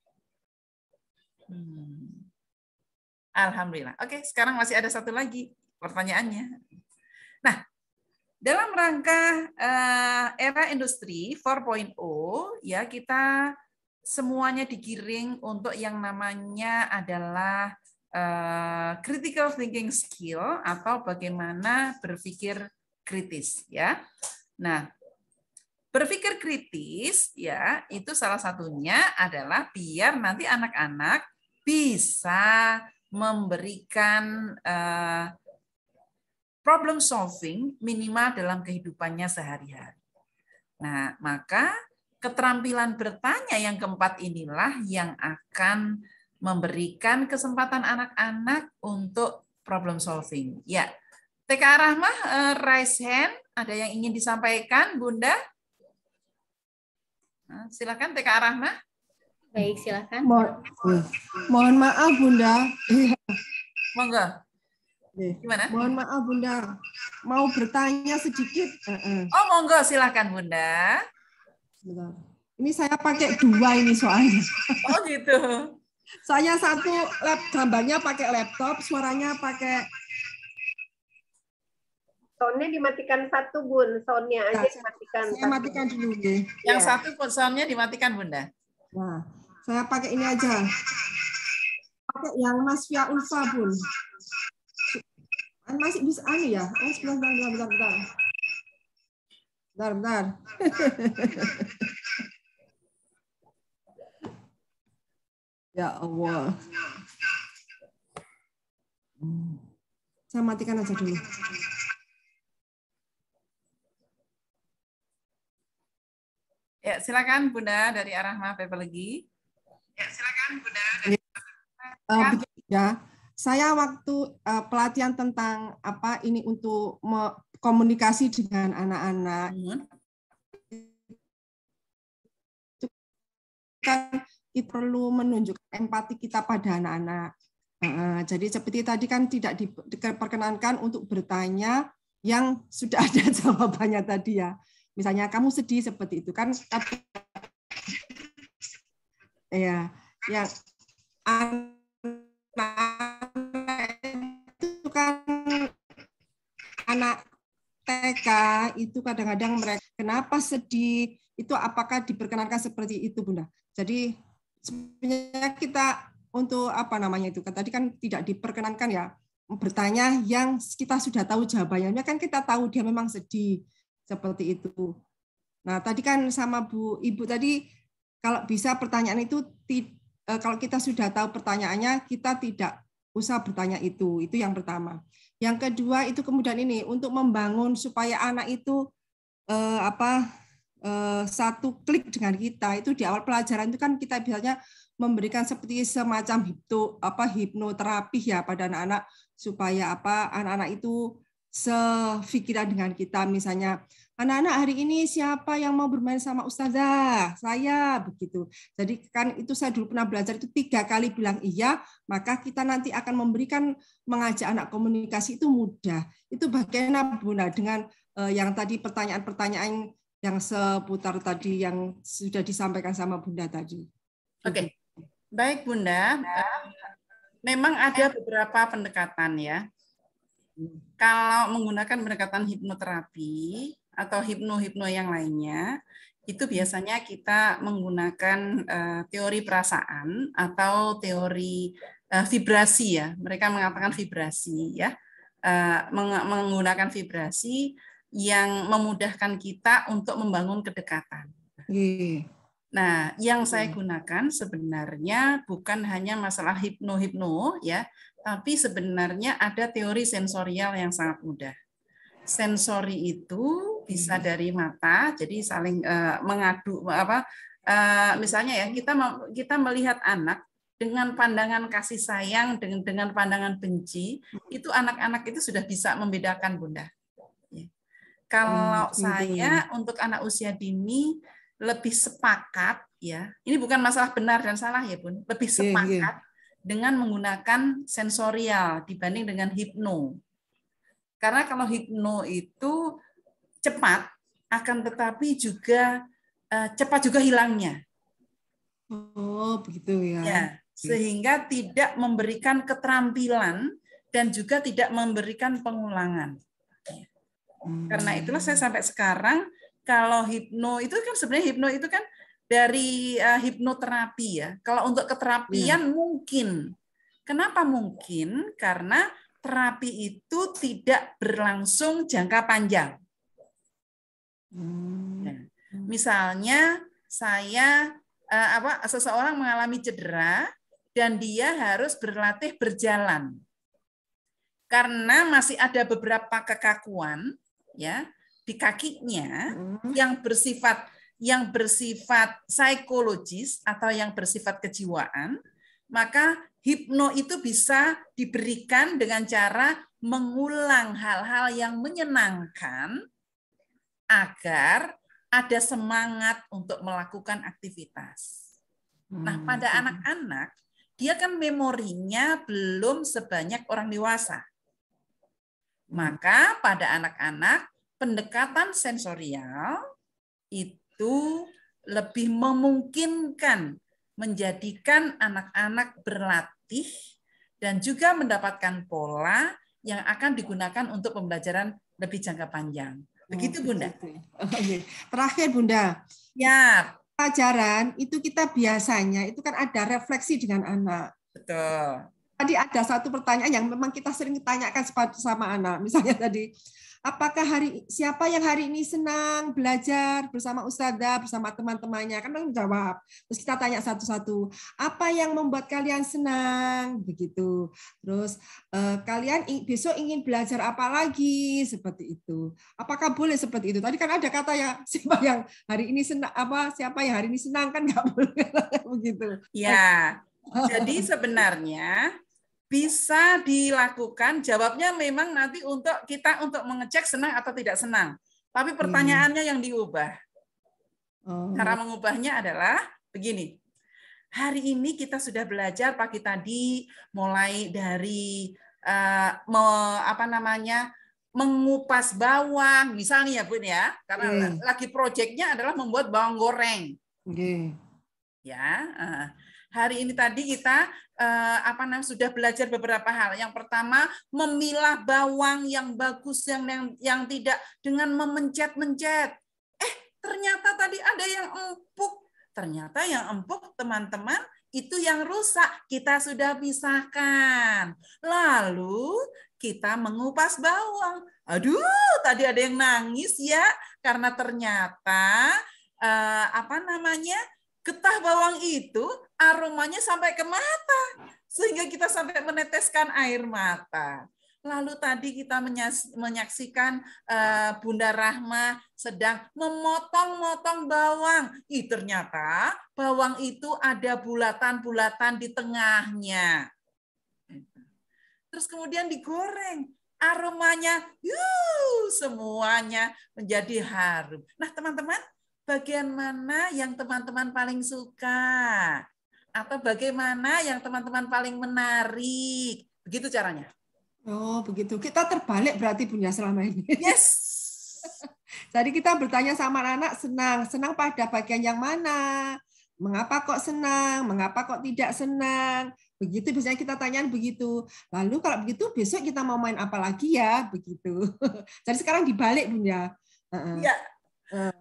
Alhamdulillah. Oke, sekarang masih ada satu lagi pertanyaannya. Nah, dalam rangka era industri 4.0 ya, kita semuanya digiring untuk yang namanya adalah critical thinking skill atau bagaimana berpikir kritis ya. Nah, berpikir kritis ya itu salah satunya adalah biar nanti anak-anak bisa memberikan problem solving minimal dalam kehidupannya sehari-hari. Nah, maka keterampilan bertanya yang keempat inilah yang akan memberikan kesempatan anak-anak untuk problem solving. Ya, TK Rahmah, raise hand. Ada yang ingin disampaikan, Bunda? Silakan TK Rahmah. Baik, silakan. Mohon maaf, Bunda. Monggo. Gimana? Mohon maaf, Bunda. Mau bertanya sedikit. Oh, monggo, silakan, Bunda. Bentar. Ini saya pakai dua ini soalnya. Oh, gitu. Saya satu gambarnya pakai laptop, suaranya pakai. Soundnya dimatikan satu, Bun. Soundnya aja dimatikan. Saya matikan dulu, deh. Yang satu soundnya dimatikan, Bunda. Nah, saya pakai ini aja. Pakai yang Mas Fia Ulfa, Bun. Masih bisa ya? Bentar. Ya Allah. Saya matikan aja dulu. Ya, silakan Bunda dari Arahma Pepelegi. Ya, silakan Bunda dari ya, saya waktu pelatihan tentang apa ini untuk komunikasi dengan anak-anak. Kan kita perlu menunjukkan empati kita pada anak-anak. Jadi seperti tadi kan tidak diperkenankan untuk bertanya yang sudah ada jawabannya tadi ya. Misalnya kamu sedih seperti itu kan, ya, yang anak itu kan anak TK itu kadang-kadang mereka kenapa sedih itu apakah diperkenankan seperti itu Bunda. Jadi sebenarnya kita untuk apa namanya itu tadi kan tidak diperkenankan ya bertanya yang kita sudah tahu jawabannya kan kita tahu dia memang sedih seperti itu. Nah tadi kan sama Ibu tadi kalau bisa pertanyaan itu kalau kita sudah tahu pertanyaannya kita tidak usah bertanya itu yang pertama. Yang kedua itu kemudian ini untuk membangun supaya anak itu satu klik dengan kita itu di awal pelajaran itu kan kita biasanya memberikan seperti semacam hipnoterapi ya pada anak-anak supaya anak-anak itu sepikiran dengan kita misalnya anak-anak hari ini siapa yang mau bermain sama Ustazah? Saya, begitu. Jadi kan itu saya dulu pernah belajar itu 3 kali bilang iya, maka kita nanti akan mengajak anak komunikasi itu mudah. Itu bagaimana Bunda dengan yang tadi pertanyaan-pertanyaan yang seputar tadi yang sudah disampaikan sama Bunda tadi. Oke, baik Bunda. Memang ada beberapa pendekatan ya. Kalau menggunakan pendekatan hipnoterapi atau hipno yang lainnya, itu biasanya kita menggunakan teori perasaan atau teori vibrasi ya. Mereka mengatakan vibrasi ya, menggunakan vibrasi yang memudahkan kita untuk membangun kedekatan. Nah, yang saya gunakan sebenarnya bukan hanya masalah hipno ya, tapi sebenarnya ada teori sensorial yang sangat mudah. Sensori itu bisa dari mata, jadi saling mengadu misalnya ya kita melihat anak dengan pandangan kasih sayang, dengan pandangan benci, itu anak-anak itu sudah bisa membedakan Bunda. Kalau saya untuk anak usia dini lebih sepakat ya, ini bukan masalah benar dan salah ya Bun, lebih sepakat dengan menggunakan sensorial dibanding dengan hipno. Karena kalau hipno itu cepat, akan tetapi juga cepat juga hilangnya. Oh, begitu ya. Ya, sehingga tidak memberikan keterampilan dan juga tidak memberikan pengulangan. Karena itulah saya sampai sekarang kalau hipno itu kan sebenarnya hipno itu kan dari hipnoterapi ya. Kalau untuk keterapian mungkin. Kenapa mungkin? Karena terapi itu tidak berlangsung jangka panjang. Misalnya seseorang mengalami cedera dan dia harus berlatih berjalan. Karena masih ada beberapa kekakuan ya di kakinya yang bersifat psikologis atau yang bersifat kejiwaan, maka hipno itu bisa diberikan dengan cara mengulang hal-hal yang menyenangkan agar ada semangat untuk melakukan aktivitas. Nah, pada anak-anak, dia kan memorinya belum sebanyak orang dewasa. Maka pada anak-anak, pendekatan sensorial itu lebih memungkinkan menjadikan anak-anak berlatih dan juga mendapatkan pola yang akan digunakan untuk pembelajaran lebih jangka panjang. Begitu Bunda. Terakhir Bunda. Ya. Pelajaran itu kita biasanya itu kan ada refleksi dengan anak. Betul. Tadi ada satu pertanyaan yang memang kita sering tanyakan sama anak. Misalnya tadi, apakah siapa yang hari ini senang belajar bersama Ustazah, bersama teman-temannya? Kan menjawab. Terus kita tanya satu-satu, apa yang membuat kalian senang? Begitu. Terus kalian besok ingin belajar apa lagi? Seperti itu. Apakah boleh seperti itu? Tadi kan ada kata ya, siapa yang hari ini senang, siapa yang hari ini senang kan nggak boleh begitu. Ya. Jadi sebenarnya bisa dilakukan, jawabnya memang nanti untuk mengecek senang atau tidak senang. Tapi pertanyaannya yang diubah. Cara mengubahnya adalah begini. Hari ini kita sudah belajar pagi tadi mulai dari mengupas bawang, misalnya ya Bun ya. Karena lagi proyeknya adalah membuat bawang goreng. Ya. Hari ini tadi kita sudah belajar beberapa hal. Yang pertama, memilah bawang yang bagus yang tidak dengan memencet-mencet. Ternyata tadi ada yang empuk. Ternyata yang empuk, teman-teman, itu yang rusak. Kita sudah pisahkan. Lalu kita mengupas bawang. Aduh, tadi ada yang nangis ya karena ternyata getah bawang itu aromanya sampai ke mata, sehingga kita sampai meneteskan air mata. Lalu tadi kita menyaksikan Bunda Rahma sedang memotong-motong bawang. Ternyata bawang itu ada bulatan-bulatan di tengahnya. Terus kemudian digoreng. aromanya, semuanya menjadi harum. Nah, teman-teman, bagian mana yang teman-teman paling suka? Atau bagaimana yang teman-teman paling menarik? Begitu caranya. Oh, begitu. Kita terbalik berarti punya selama ini. Yes. Jadi kita bertanya sama anak, senang pada bagian yang mana? Mengapa kok senang? Mengapa kok tidak senang? Begitu biasanya kita tanyain begitu. Lalu kalau begitu besok kita mau main apa lagi ya? Begitu. Jadi sekarang dibalik, Bunda. Iya,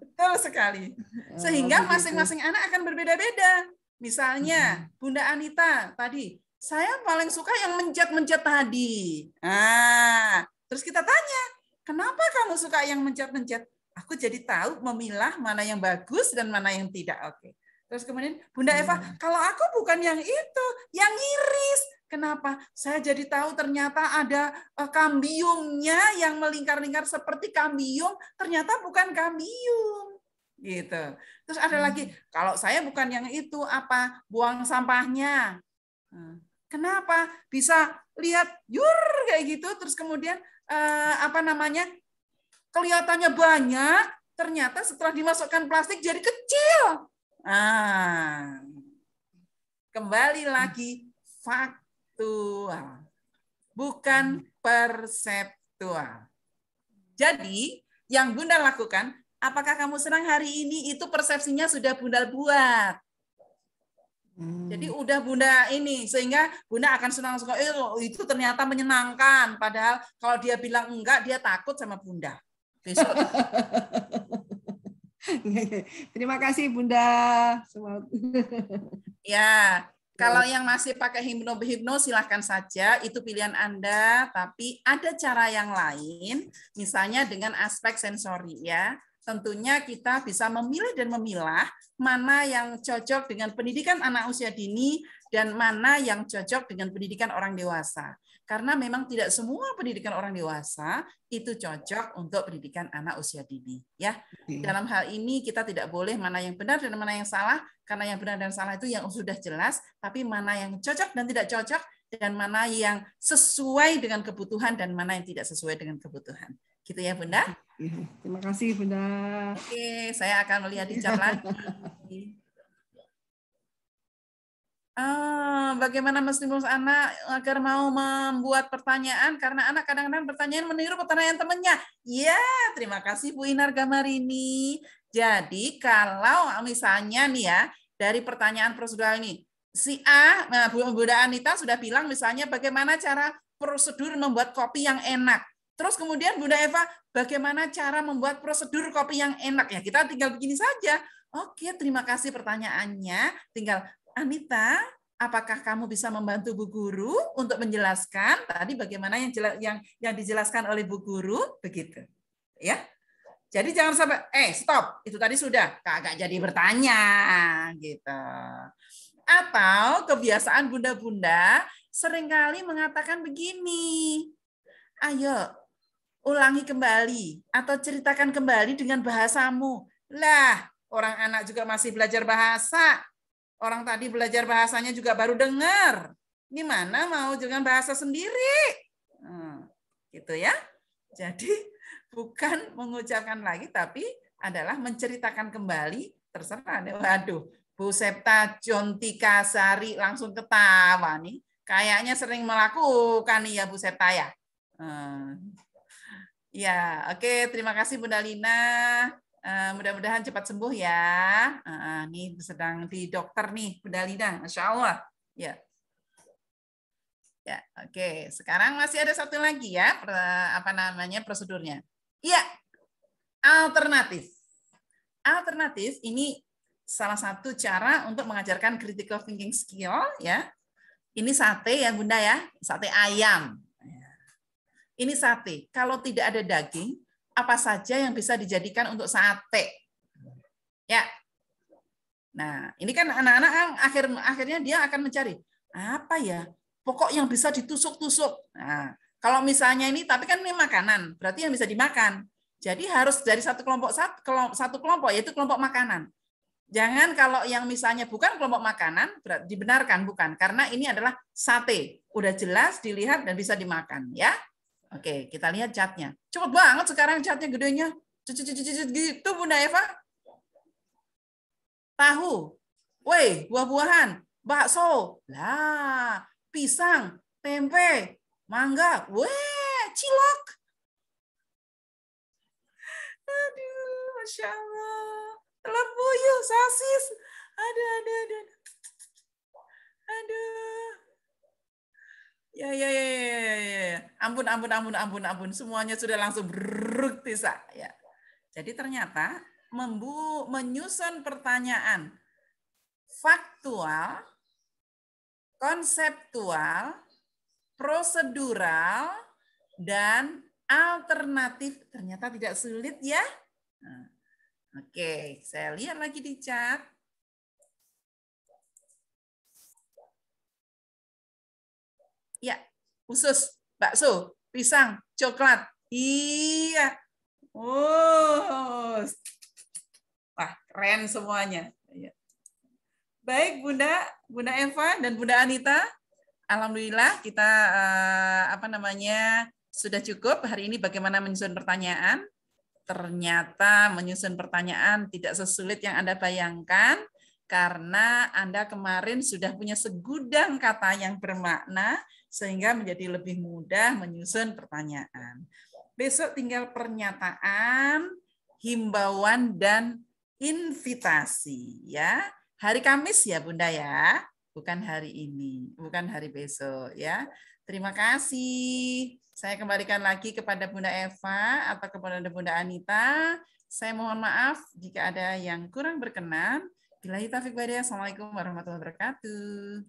betul sekali. Sehingga masing-masing anak akan berbeda-beda. Misalnya, Bunda Anita tadi, saya paling suka yang mencet-mencet tadi. Terus kita tanya, kenapa kamu suka yang mencet-mencet? Aku jadi tahu memilah mana yang bagus dan mana yang tidak. Oke. Terus kemudian Bunda Eva, kalau aku bukan yang itu, yang iris. Kenapa? Saya jadi tahu ternyata ada kambiumnya yang melingkar-lingkar seperti kambium, ternyata bukan kambium. Gitu. Terus ada lagi, kalau saya bukan yang itu, apa? Buang sampahnya. Kenapa? Bisa lihat kayak gitu, terus kemudian kelihatannya banyak, ternyata setelah dimasukkan plastik jadi kecil. Kembali lagi faktual, bukan perseptual. Jadi, yang Bunda lakukan, apakah kamu senang hari ini? Itu persepsinya sudah Bunda buat. Jadi udah Bunda ini, sehingga Bunda akan senang suka. Itu ternyata menyenangkan. Padahal kalau dia bilang enggak, dia takut sama Bunda. Besok. Terima kasih Bunda. Ya, kalau yang masih pakai hipno silahkan saja, itu pilihan Anda. Tapi ada cara yang lain, misalnya dengan aspek sensori ya. Tentunya kita bisa memilih dan memilah mana yang cocok dengan pendidikan anak usia dini dan mana yang cocok dengan pendidikan orang dewasa. Karena memang tidak semua pendidikan orang dewasa itu cocok untuk pendidikan anak usia dini. Ya, dalam hal ini kita tidak boleh mana yang benar dan mana yang salah, karena yang benar dan salah itu yang sudah jelas, tapi mana yang cocok dan tidak cocok, dan mana yang sesuai dengan kebutuhan dan mana yang tidak sesuai dengan kebutuhan. Gitu ya, Bunda? Terima kasih, Bunda. Oke, saya akan melihat di chat lagi. Bagaimana menstimulus anak agar mau membuat pertanyaan, karena anak kadang-kadang pertanyaan meniru pertanyaan temannya. Ya, terima kasih Bu Inar Gamarini. Jadi kalau misalnya nih ya, dari pertanyaan prosedural ini, si A, nah Bunda Anita sudah bilang misalnya bagaimana cara prosedur membuat kopi yang enak. Terus kemudian Bunda Eva, bagaimana cara membuat prosedur kopi yang enak? Ya kita tinggal begini saja. Oke, terima kasih pertanyaannya. Tinggal Anita, apakah kamu bisa membantu Bu Guru untuk menjelaskan tadi bagaimana yang dijelaskan oleh Bu Guru? Begitu. Ya. Jadi jangan sampai stop, itu tadi sudah kagak jadi bertanya gitu. Atau kebiasaan bunda-bunda seringkali mengatakan begini. Ayo ulangi kembali atau ceritakan kembali dengan bahasamu. Lah, orang anak juga masih belajar bahasa. Orang tadi belajar bahasanya juga baru dengar. Gimana mau dengan bahasa sendiri? Gitu ya. Jadi bukan mengucapkan lagi, tapi adalah menceritakan kembali. Terserah. Waduh, Bu Septa Jontika Sari langsung ketawa nih. Kayaknya sering melakukan nih ya Bu Septa ya. Ya, oke. Terima kasih Bunda Lina. Mudah-mudahan cepat sembuh ya. Ini sedang di dokter nih, Bunda Lina, Masya Allah. Ya, ya, oke. Sekarang masih ada satu lagi ya, prosedurnya. Iya, alternatif. Alternatif ini salah satu cara untuk mengajarkan critical thinking skill ya. Ini sate ya Bunda ya, sate ayam. Ini sate. Kalau tidak ada daging, apa saja yang bisa dijadikan untuk sate. Ya. Nah, ini kan anak-anak akhirnya dia akan mencari apa ya? Pokok yang bisa ditusuk-tusuk. Nah, kalau misalnya ini tapi kan ini makanan, berarti yang bisa dimakan. Jadi harus dari satu kelompok yaitu kelompok makanan. Jangan kalau yang misalnya bukan kelompok makanan dibenarkan bukan, karena ini adalah sate. Udah jelas dilihat dan bisa dimakan, ya. Oke, kita lihat catnya. Cepet banget sekarang catnya gedenya. Gitu Bunda Eva. Tahu. Woi, buah-buahan. Bakso. Lah, pisang, tempe, mangga. Weh, cilok. Aduh, Masya Allah. Telur puyuh, sosis. Aduh. Ya. Ampun. Semuanya sudah langsung bertisa. Ya. Jadi ternyata menyusun pertanyaan faktual, konseptual, prosedural, dan alternatif ternyata tidak sulit ya. Nah, oke, saya lihat lagi di chat. Ya, usus, bakso, pisang, coklat. Iya. Oh. Wah, keren semuanya. Baik, Bunda Eva dan Bunda Anita. Alhamdulillah kita sudah cukup. Hari ini bagaimana menyusun pertanyaan? Ternyata menyusun pertanyaan tidak sesulit yang Anda bayangkan karena Anda kemarin sudah punya segudang kata yang bermakna sehingga menjadi lebih mudah menyusun pertanyaan. Besok tinggal pernyataan, himbauan, dan invitasi ya. Hari Kamis ya Bunda ya, bukan hari ini, bukan hari besok ya. Terima kasih. Saya kembalikan lagi kepada Bunda Eva atau kepada Bunda Anita. Saya mohon maaf jika ada yang kurang berkenan. Billahi taufiq wal hidayah. Assalamualaikum warahmatullahi wabarakatuh.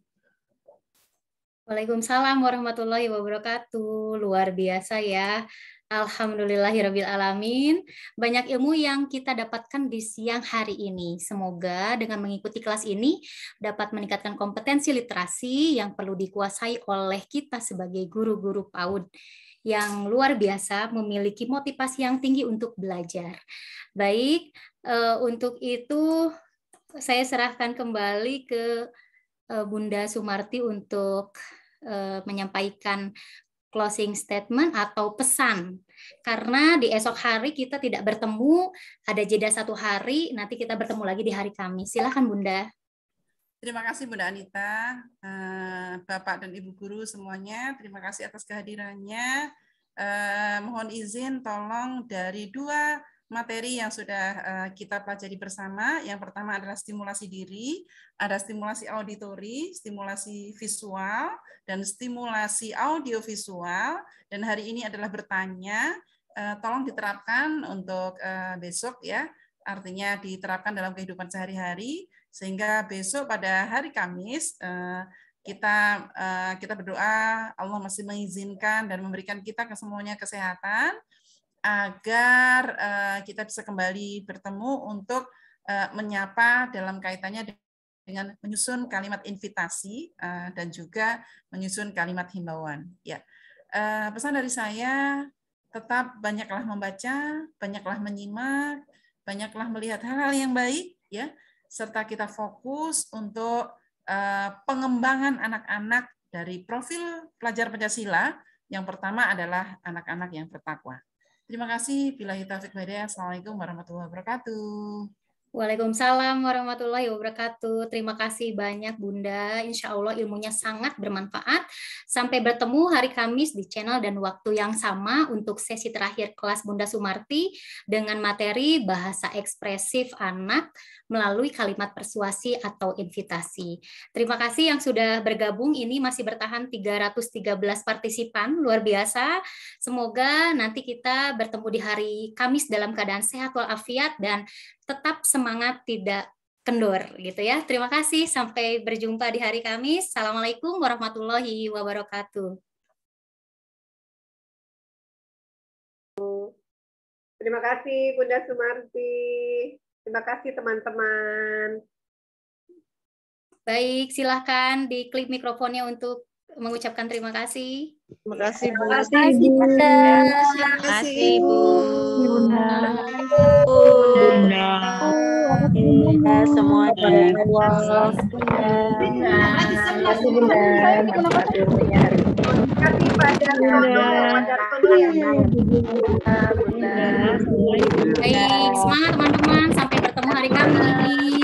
Waalaikumsalam warahmatullahi wabarakatuh. Luar biasa ya. Alhamdulillahirabbil alamin. Banyak ilmu yang kita dapatkan di siang hari ini. Semoga dengan mengikuti kelas ini dapat meningkatkan kompetensi literasi yang perlu dikuasai oleh kita sebagai guru-guru PAUD yang luar biasa, memiliki motivasi yang tinggi untuk belajar. Baik, untuk itu saya serahkan kembali ke Bunda Sumarti untuk menyampaikan closing statement atau pesan. Karena di esok hari kita tidak bertemu, ada jeda 1 hari, nanti kita bertemu lagi di hari Kamis. Silakan Bunda. Terima kasih Bunda Anita, Bapak dan Ibu Guru semuanya, terima kasih atas kehadirannya. Mohon izin tolong dari 2 materi yang sudah kita pelajari bersama. Yang pertama adalah stimulasi diri, ada stimulasi auditori, stimulasi visual, dan stimulasi audiovisual. Dan hari ini adalah bertanya, tolong diterapkan untuk besok ya, artinya diterapkan dalam kehidupan sehari-hari, sehingga besok pada hari Kamis kita berdoa Allah masih mengizinkan dan memberikan kita semuanya kesehatan, agar kita bisa kembali bertemu untuk menyapa dalam kaitannya dengan menyusun kalimat invitasi dan juga menyusun kalimat himbauan. Ya, pesan dari saya, tetap banyaklah membaca, banyaklah menyimak, banyaklah melihat hal-hal yang baik, ya, serta kita fokus untuk pengembangan anak-anak dari profil pelajar Pancasila. Yang pertama adalah anak-anak yang bertakwa. Terima kasih. Billahi taufiq wal hidayah. Assalamualaikum warahmatullahi wabarakatuh. Waalaikumsalam warahmatullahi wabarakatuh. Terima kasih banyak Bunda. Insya Allah ilmunya sangat bermanfaat. Sampai bertemu hari Kamis di channel dan waktu yang sama untuk sesi terakhir kelas Bunda Sumarti dengan materi bahasa ekspresif anak melalui kalimat persuasi atau invitasi. Terima kasih yang sudah bergabung. Ini masih bertahan 313 partisipan. Luar biasa. Semoga nanti kita bertemu di hari Kamis dalam keadaan sehat walafiat dan tetap semangat, tidak kendor gitu ya. Terima kasih, sampai berjumpa di hari Kamis. Assalamualaikum warahmatullahi wabarakatuh. Terima kasih Bunda Sumarti. Terima kasih teman-teman. Baik, silahkan diklik mikrofonnya untuk mengucapkan terima kasih. Terima kasih Bu. Terima kasih Bunda. Terima kasih Bu. Bunda. Bunda semuanya. Baik, semangat teman-teman. Sampai bertemu hari Kamis.